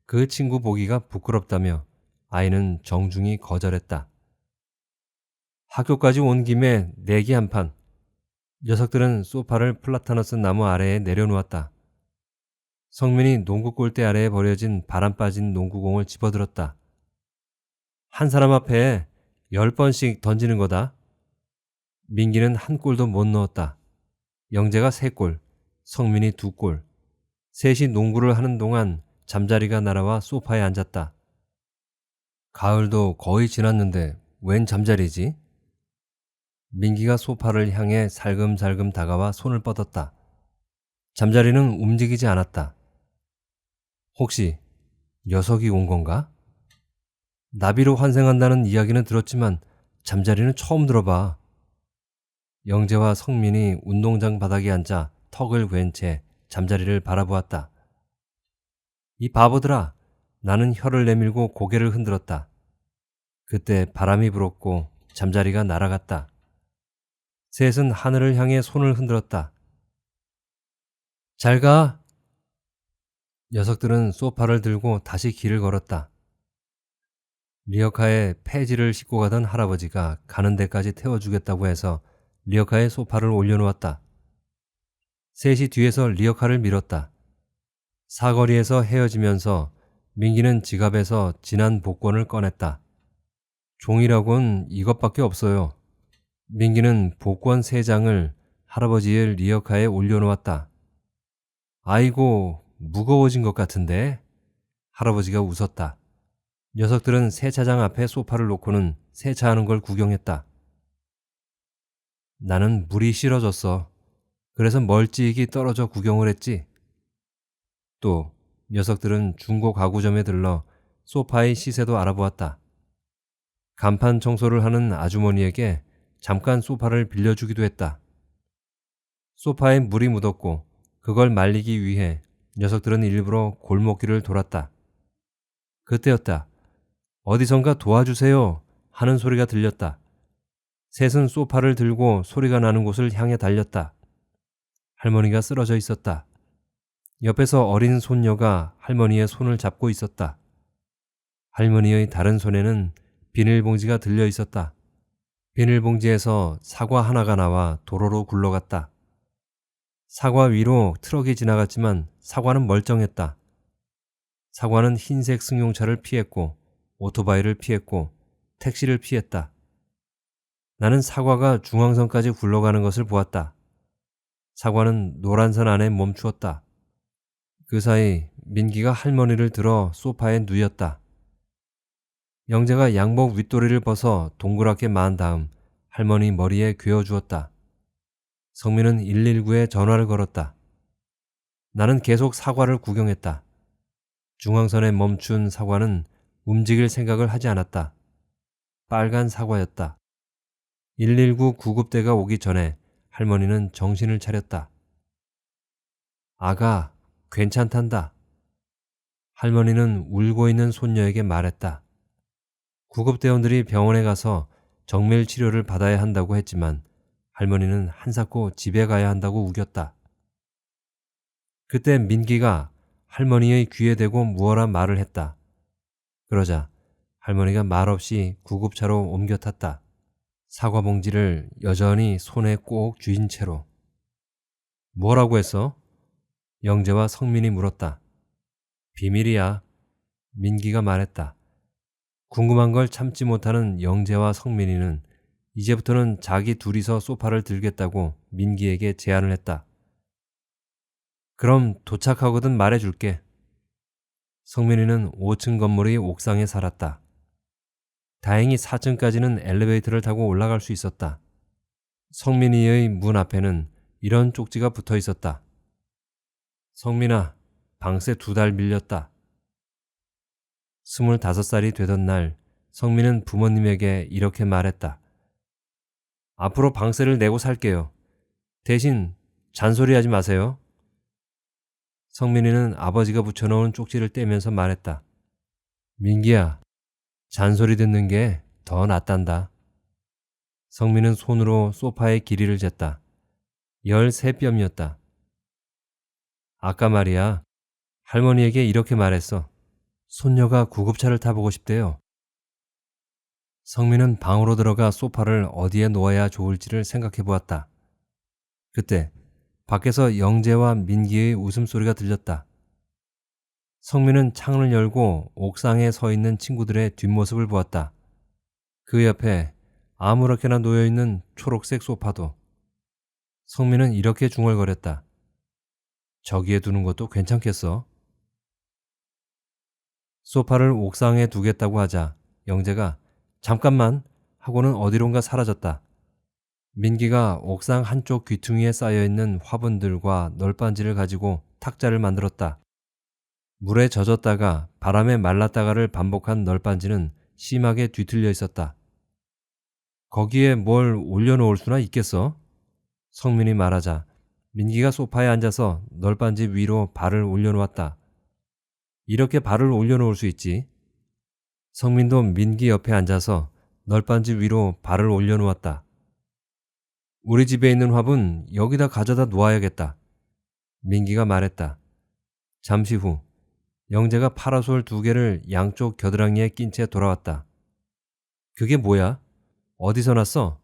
그 친구 보기가 부끄럽다며 아이는 정중히 거절했다. 학교까지 온 김에 내기 한 판. 녀석들은 소파를 플라타너스 나무 아래에 내려놓았다. 성민이 농구 골대 아래에 버려진 바람 빠진 농구공을 집어들었다. 한 사람 앞에 10번씩 던지는 거다. 민기는 한 골도 못 넣었다. 영재가 3골, 성민이 2골. 셋이 농구를 하는 동안 잠자리가 날아와 소파에 앉았다. 가을도 거의 지났는데 웬 잠자리지? 민기가 소파를 향해 살금살금 다가와 손을 뻗었다. 잠자리는 움직이지 않았다. 혹시 녀석이 온 건가? 나비로 환생한다는 이야기는 들었지만 잠자리는 처음 들어봐. 영재와 성민이 운동장 바닥에 앉아 턱을 괸 채 잠자리를 바라보았다. 이 바보들아. 나는 혀를 내밀고 고개를 흔들었다. 그때 바람이 불었고 잠자리가 날아갔다. 셋은 하늘을 향해 손을 흔들었다. 잘 가. 녀석들은 소파를 들고 다시 길을 걸었다. 리어카에 폐지를 싣고 가던 할아버지가 가는 데까지 태워주겠다고 해서 리어카에 소파를 올려놓았다. 셋이 뒤에서 리어카를 밀었다. 사거리에서 헤어지면서 민기는 지갑에서 지난 복권을 꺼냈다. 종이라곤 이것밖에 없어요. 민기는 복권 3장을 할아버지의 리어카에 올려놓았다. 아이고, 무거워진 것 같은데? 할아버지가 웃었다. 녀석들은 세차장 앞에 소파를 놓고는 세차하는 걸 구경했다. 나는 물이 싫어졌어. 그래서 멀찍이 떨어져 구경을 했지. 또 녀석들은 중고 가구점에 들러 소파의 시세도 알아보았다. 간판 청소를 하는 아주머니에게 잠깐 소파를 빌려주기도 했다. 소파에 물이 묻었고 그걸 말리기 위해 녀석들은 일부러 골목길을 돌았다. 그때였다. 어디선가 도와주세요 하는 소리가 들렸다. 셋은 소파를 들고 소리가 나는 곳을 향해 달렸다. 할머니가 쓰러져 있었다. 옆에서 어린 손녀가 할머니의 손을 잡고 있었다. 할머니의 다른 손에는 비닐봉지가 들려 있었다. 비닐봉지에서 사과 하나가 나와 도로로 굴러갔다. 사과 위로 트럭이 지나갔지만 사과는 멀쩡했다. 사과는 흰색 승용차를 피했고 오토바이를 피했고 택시를 피했다. 나는 사과가 중앙선까지 굴러가는 것을 보았다. 사과는 노란 선 안에 멈추었다. 그 사이 민기가 할머니를 들어 소파에 누웠다. 영재가 양복 윗도리를 벗어 동그랗게 만 다음 할머니 머리에 괴어주었다. 성민은 119에 전화를 걸었다. 나는 계속 사과를 구경했다. 중앙선에 멈춘 사과는 움직일 생각을 하지 않았다. 빨간 사과였다. 119 구급대가 오기 전에 할머니는 정신을 차렸다. 아가, 괜찮단다. 할머니는 울고 있는 손녀에게 말했다. 구급대원들이 병원에 가서 정밀 치료를 받아야 한다고 했지만 할머니는 한사코 집에 가야 한다고 우겼다. 그때 민기가 할머니의 귀에 대고 무어라 말을 했다. 그러자 할머니가 말없이 구급차로 옮겨 탔다. 사과 봉지를 여전히 손에 꼭 쥐인 채로. 뭐라고 했어? 영재와 성민이 물었다. 비밀이야. 민기가 말했다. 궁금한 걸 참지 못하는 영재와 성민이는 이제부터는 자기 둘이서 소파를 들겠다고 민기에게 제안을 했다. 그럼 도착하거든 말해줄게. 성민이는 5층 건물의 옥상에 살았다. 다행히 4층까지는 엘리베이터를 타고 올라갈 수 있었다. 성민이의 문 앞에는 이런 쪽지가 붙어 있었다. 성민아, 방세 2달 밀렸다. 25살이 되던 날 성민은 부모님에게 이렇게 말했다. 앞으로 방세를 내고 살게요. 대신 잔소리하지 마세요. 성민이는 아버지가 붙여놓은 쪽지를 떼면서 말했다. 민기야, 잔소리 듣는 게 더 낫단다. 성민은 손으로 소파의 길이를 쟀다. 13뼘이었다. 아까 말이야, 할머니에게 이렇게 말했어. 손녀가 구급차를 타보고 싶대요. 성민은 방으로 들어가 소파를 어디에 놓아야 좋을지를 생각해 보았다. 그때 밖에서 영재와 민기의 웃음소리가 들렸다. 성민은 창을 열고 옥상에 서 있는 친구들의 뒷모습을 보았다. 그 옆에 아무렇게나 놓여있는 초록색 소파도. 성민은 이렇게 중얼거렸다. 저기에 두는 것도 괜찮겠어? 소파를 옥상에 두겠다고 하자 영재가 잠깐만 하고는 어디론가 사라졌다. 민기가 옥상 한쪽 귀퉁이에 쌓여있는 화분들과 널빤지를 가지고 탁자를 만들었다. 물에 젖었다가 바람에 말랐다가를 반복한 널빤지는 심하게 뒤틀려 있었다. 거기에 뭘 올려놓을 수나 있겠어? 성민이 말하자 민기가 소파에 앉아서 널빤지 위로 발을 올려놓았다. 이렇게 발을 올려놓을 수 있지. 성민도 민기 옆에 앉아서 널빤지 위로 발을 올려놓았다. 우리 집에 있는 화분 여기다 가져다 놓아야겠다. 민기가 말했다. 잠시 후 영재가 파라솔 2개를 양쪽 겨드랑이에 낀 채 돌아왔다. 그게 뭐야? 어디서 났어?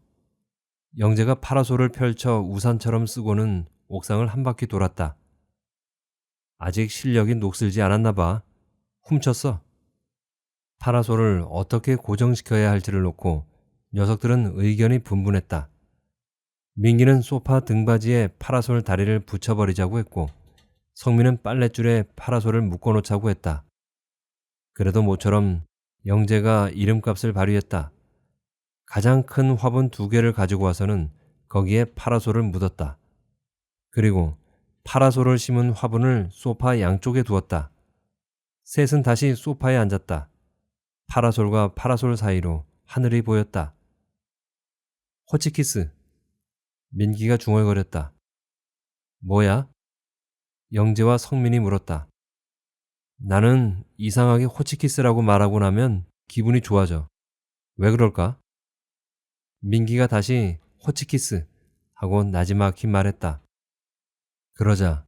영재가 파라솔을 펼쳐 우산처럼 쓰고는 옥상을 한 바퀴 돌았다. 아직 실력이 녹슬지 않았나 봐. 훔쳤어. 파라솔을 어떻게 고정시켜야 할지를 놓고 녀석들은 의견이 분분했다. 민기는 소파 등받이에 파라솔 다리를 붙여버리자고 했고 성민은 빨랫줄에 파라솔을 묶어놓자고 했다. 그래도 모처럼 영재가 이름값을 발휘했다. 가장 큰 화분 2개를 가지고 와서는 거기에 파라솔을 묻었다. 그리고 파라솔을 심은 화분을 소파 양쪽에 두었다. 셋은 다시 소파에 앉았다. 파라솔과 파라솔 사이로 하늘이 보였다. 호치키스. 민기가 중얼거렸다. 뭐야? 영재와 성민이 물었다. 나는 이상하게 호치키스라고 말하고 나면 기분이 좋아져. 왜 그럴까? 민기가 다시 호치키스 하고 나지막히 말했다. 그러자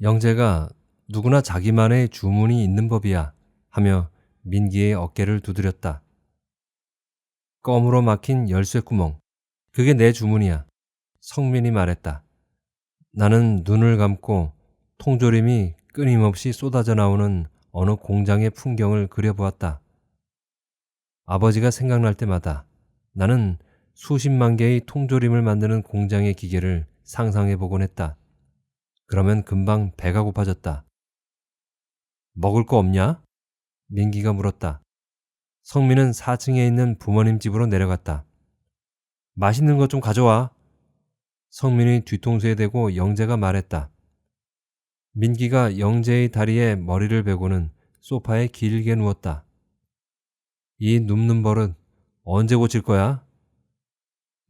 영재가 누구나 자기만의 주문이 있는 법이야 하며 민기의 어깨를 두드렸다. 껌으로 막힌 열쇠구멍. 그게 내 주문이야. 성민이 말했다. 나는 눈을 감고 통조림이 끊임없이 쏟아져 나오는 어느 공장의 풍경을 그려보았다. 아버지가 생각날 때마다 나는 수십만 개의 통조림을 만드는 공장의 기계를 상상해 보곤 했다. 그러면 금방 배가 고파졌다. 먹을 거 없냐? 민기가 물었다. 성민은 4층에 있는 부모님 집으로 내려갔다. 맛있는 것 좀 가져와. 성민이 뒤통수에 대고 영재가 말했다. 민기가 영재의 다리에 머리를 베고는 소파에 길게 누웠다. 이 눕는 버릇 언제 고칠 거야?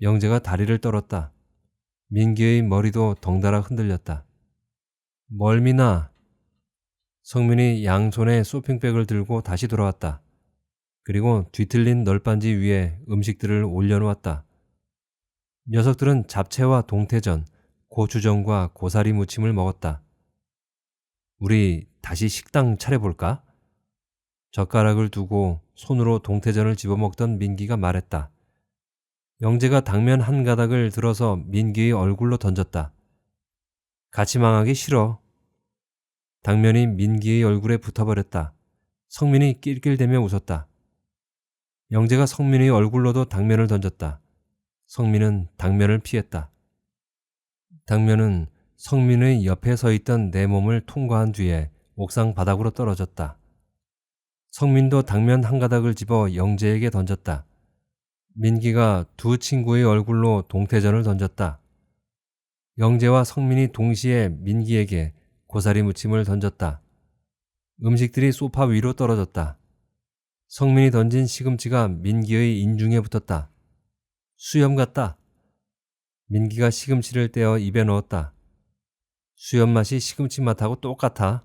영재가 다리를 떨었다. 민기의 머리도 덩달아 흔들렸다. 멀미나. 성민이 양손에 쇼핑백을 들고 다시 돌아왔다. 그리고 뒤틀린 널빤지 위에 음식들을 올려놓았다. 녀석들은 잡채와 동태전, 고추전과 고사리 무침을 먹었다. 우리 다시 식당 차려볼까? 젓가락을 두고 손으로 동태전을 집어먹던 민기가 말했다. 영재가 당면 한 가닥을 들어서 민기의 얼굴로 던졌다. 같이 망하기 싫어. 당면이 민기의 얼굴에 붙어버렸다. 성민이 낄낄대며 웃었다. 영재가 성민의 얼굴로도 당면을 던졌다. 성민은 당면을 피했다. 당면은 성민의 옆에 서 있던 내 몸을 통과한 뒤에 옥상 바닥으로 떨어졌다. 성민도 당면 한 가닥을 집어 영재에게 던졌다. 민기가 두 친구의 얼굴로 동태전을 던졌다. 영재와 성민이 동시에 민기에게 고사리 무침을 던졌다. 음식들이 소파 위로 떨어졌다. 성민이 던진 시금치가 민기의 인중에 붙었다. 수염 같다. 민기가 시금치를 떼어 입에 넣었다. 수염 맛이 시금치 맛하고 똑같아.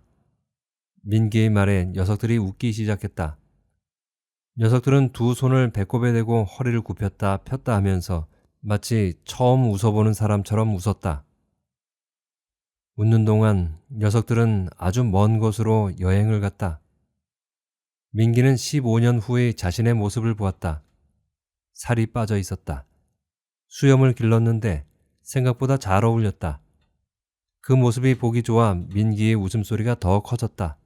민기의 말에 녀석들이 웃기 시작했다. 녀석들은 두 손을 배꼽에 대고 허리를 굽혔다 폈다 하면서 마치 처음 웃어보는 사람처럼 웃었다. 웃는 동안 녀석들은 아주 먼 곳으로 여행을 갔다. 민기는 15년 후의 자신의 모습을 보았다. 살이 빠져 있었다. 수염을 길렀는데 생각보다 잘 어울렸다. 그 모습이 보기 좋아 민기의 웃음소리가 더 커졌다.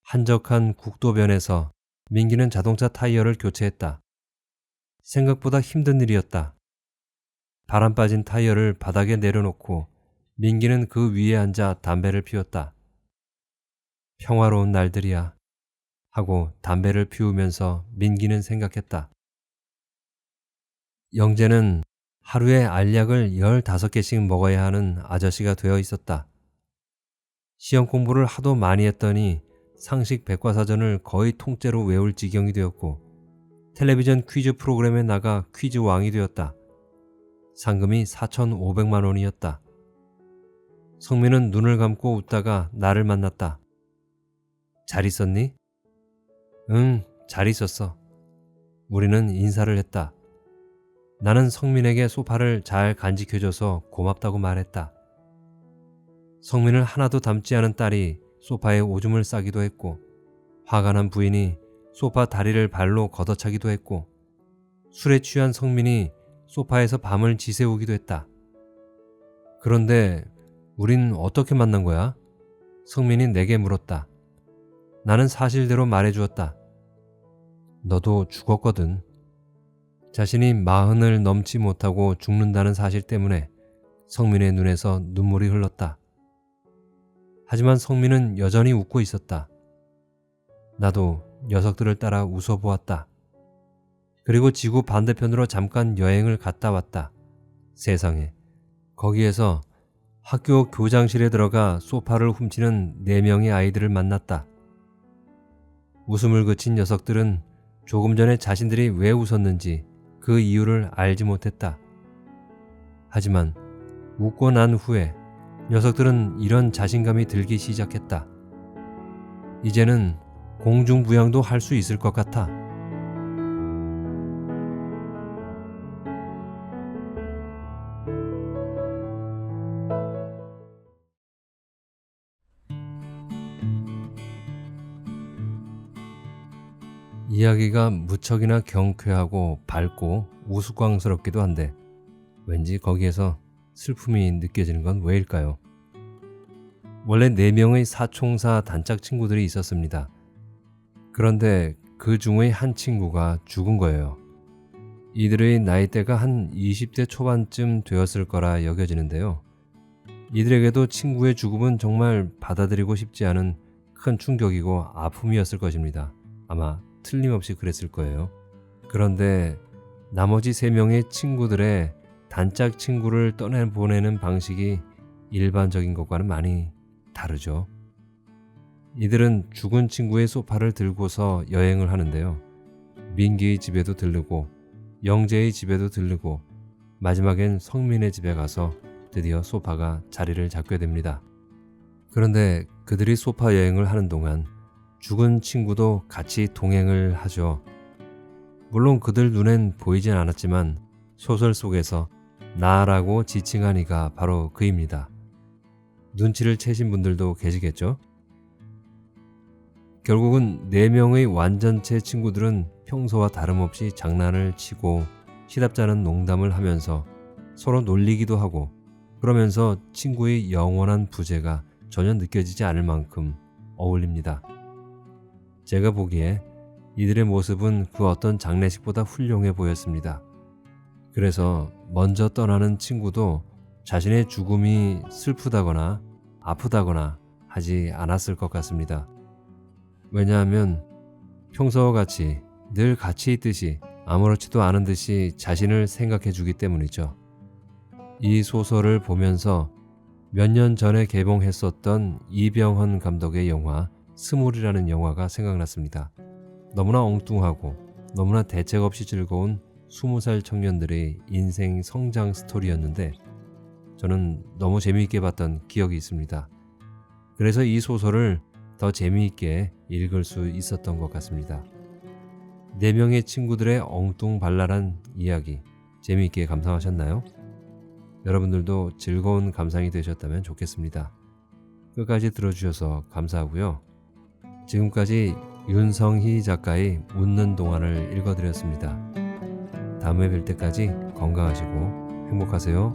한적한 국도변에서 민기는 자동차 타이어를 교체했다. 생각보다 힘든 일이었다. 바람 빠진 타이어를 바닥에 내려놓고 민기는 그 위에 앉아 담배를 피웠다. 평화로운 날들이야 하고 담배를 피우면서 민기는 생각했다. 영재는 하루에 알약을 15개씩 먹어야 하는 아저씨가 되어 있었다. 시험 공부를 하도 많이 했더니 상식 백과사전을 거의 통째로 외울 지경이 되었고 텔레비전 퀴즈 프로그램에 나가 퀴즈 왕이 되었다. 상금이 4,500만 원이었다. 성민은 눈을 감고 웃다가 나를 만났다. 잘 있었니? 응, 잘 있었어. 우리는 인사를 했다. 나는 성민에게 소파를 잘 간직해줘서 고맙다고 말했다. 성민을 하나도 닮지 않은 딸이 소파에 오줌을 싸기도 했고 화가 난 부인이 소파 다리를 발로 걷어차기도 했고 술에 취한 성민이 소파에서 밤을 지새우기도 했다. 그런데 우린 어떻게 만난 거야? 성민이 내게 물었다. 나는 사실대로 말해주었다. 너도 죽었거든. 자신이 40을 넘지 못하고 죽는다는 사실 때문에 성민의 눈에서 눈물이 흘렀다. 하지만 성민은 여전히 웃고 있었다. 나도 녀석들을 따라 웃어보았다. 그리고 지구 반대편으로 잠깐 여행을 갔다 왔다. 세상에. 거기에서 학교 교장실에 들어가 소파를 훔치는 4명의 아이들을 만났다. 웃음을 그친 녀석들은 조금 전에 자신들이 왜 웃었는지 그 이유를 알지 못했다. 하지만 웃고 난 후에 녀석들은 이런 자신감이 들기 시작했다. 이제는 공중부양도 할 수 있을 것 같아. 이야기가 무척이나 경쾌하고 밝고 우스꽝스럽기도 한데 왠지 거기에서 슬픔이 느껴지는 건 왜일까요? 원래 4명의 사총사 단짝 친구들이 있었습니다. 그런데 그 중의 한 친구가 죽은 거예요. 이들의 나이대가 한 20대 초반쯤 되었을 거라 여겨지는데요. 이들에게도 친구의 죽음은 정말 받아들이고 싶지 않은 큰 충격이고 아픔이었을 것입니다. 아마 틀림없이 그랬을 거예요. 그런데 나머지 3명의 친구들의 단짝 친구를 떠내보내는 방식이 일반적인 것과는 많이 다르죠. 이들은 죽은 친구의 소파를 들고서 여행을 하는데요. 민기의 집에도 들르고 영재의 집에도 들르고 마지막엔 성민의 집에 가서 드디어 소파가 자리를 잡게 됩니다. 그런데 그들이 소파 여행을 하는 동안 죽은 친구도 같이 동행을 하죠. 물론 그들 눈엔 보이진 않았지만 소설 속에서 나라고 지칭한 이가 바로 그입니다. 눈치를 채신 분들도 계시겠죠? 결국은 4명의 완전체 친구들은 평소와 다름없이 장난을 치고 시답잖은 농담을 하면서 서로 놀리기도 하고 그러면서 친구의 영원한 부재가 전혀 느껴지지 않을 만큼 어울립니다. 제가 보기에 이들의 모습은 그 어떤 장례식보다 훌륭해 보였습니다. 그래서 먼저 떠나는 친구도 자신의 죽음이 슬프다거나 아프다거나 하지 않았을 것 같습니다. 왜냐하면 평소와 같이 늘 같이 있듯이 아무렇지도 않은 듯이 자신을 생각해 주기 때문이죠. 이 소설을 보면서 몇 년 전에 개봉했었던 이병헌 감독의 영화 스물이라는 영화가 생각났습니다. 너무나 엉뚱하고 너무나 대책 없이 즐거운 20살 청년들의 인생 성장 스토리였는데 저는 너무 재미있게 봤던 기억이 있습니다. 그래서 이 소설을 더 재미있게 읽을 수 있었던 것 같습니다. 4명의 친구들의 엉뚱발랄한 이야기 재미있게 감상하셨나요? 여러분들도 즐거운 감상이 되셨다면 좋겠습니다. 끝까지 들어주셔서 감사하고요. 지금까지 윤성희 작가의 웃는 동화를 읽어드렸습니다. 다음에 뵐 때까지 건강하시고 행복하세요.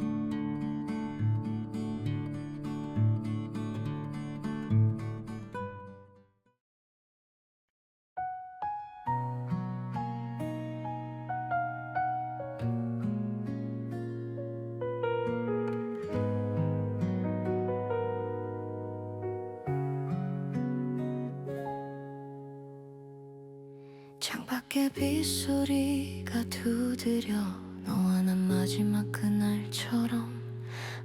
창밖에 빗소리가 두드려 너와 난 마지막 그날처럼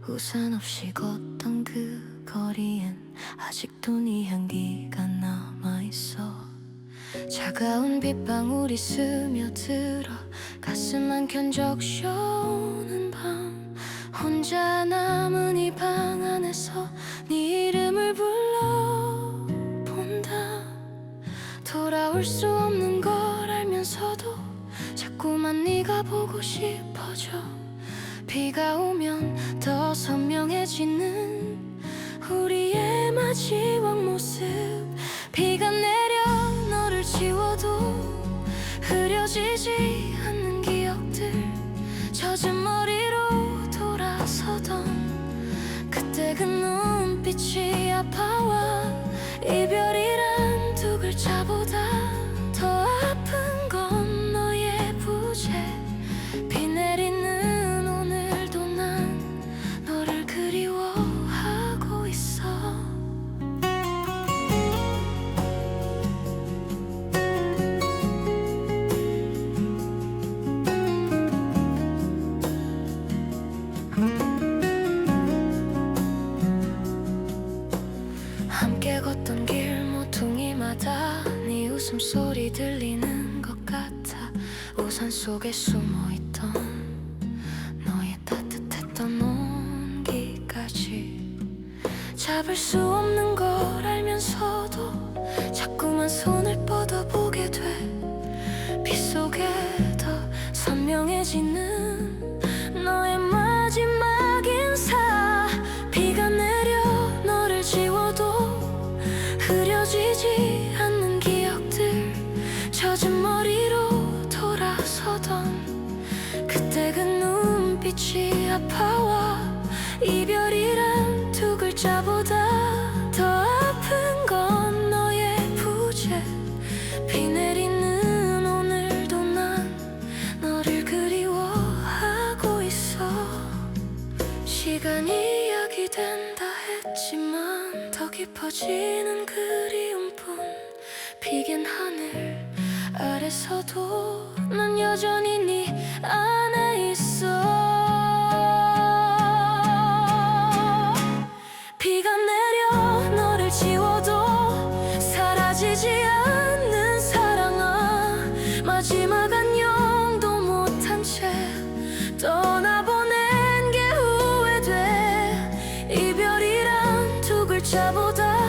우산 없이 걷던 그 거리엔 아직도 네 향기가 남아있어. 차가운 빗방울이 스며들어 가슴 한켠 적셔오는 밤 혼자 남은 이 방 안에서 네 이름을 불러본다. 돌아올 수 없는 걸 알면서도 자꾸만 네가 보고 싶어져. 비가 오면 더 선명해지는 우리의 마지막 모습. 비가 내려 너를 지워도 흐려지지 않는 기억들. 젖은 머리로 돌아서던 그때 그 눈빛이 아파와 이별이란 두 글자보다 더 아픈 건 너의 부재. 비 내리는 오늘도 난 너를 그리워하고 있어. 함께 걷던 길 모퉁이마다 네 웃음소리 들리는 것 같아. 우산 속에 숨어있던 너의 따뜻했던 온기까지 잡을 수 없는 걸 알면서도 자꾸만 손을 뻗어보게 돼. 빗속에 더 선명해지는 너의 마지막 인사. 비가 내려 너를 지워도 흐려지지 않는 기억들. 젖은 깊어지는 그리움뿐. 비긴 하늘 아래서도 난 여전히 네 안에 있어. 비가 내려 너를 지워도 사라지지 않는 사랑아. 마지막 안녕도 못한 채 떠나보낸 게 후회돼. 이별이란 두 글자보다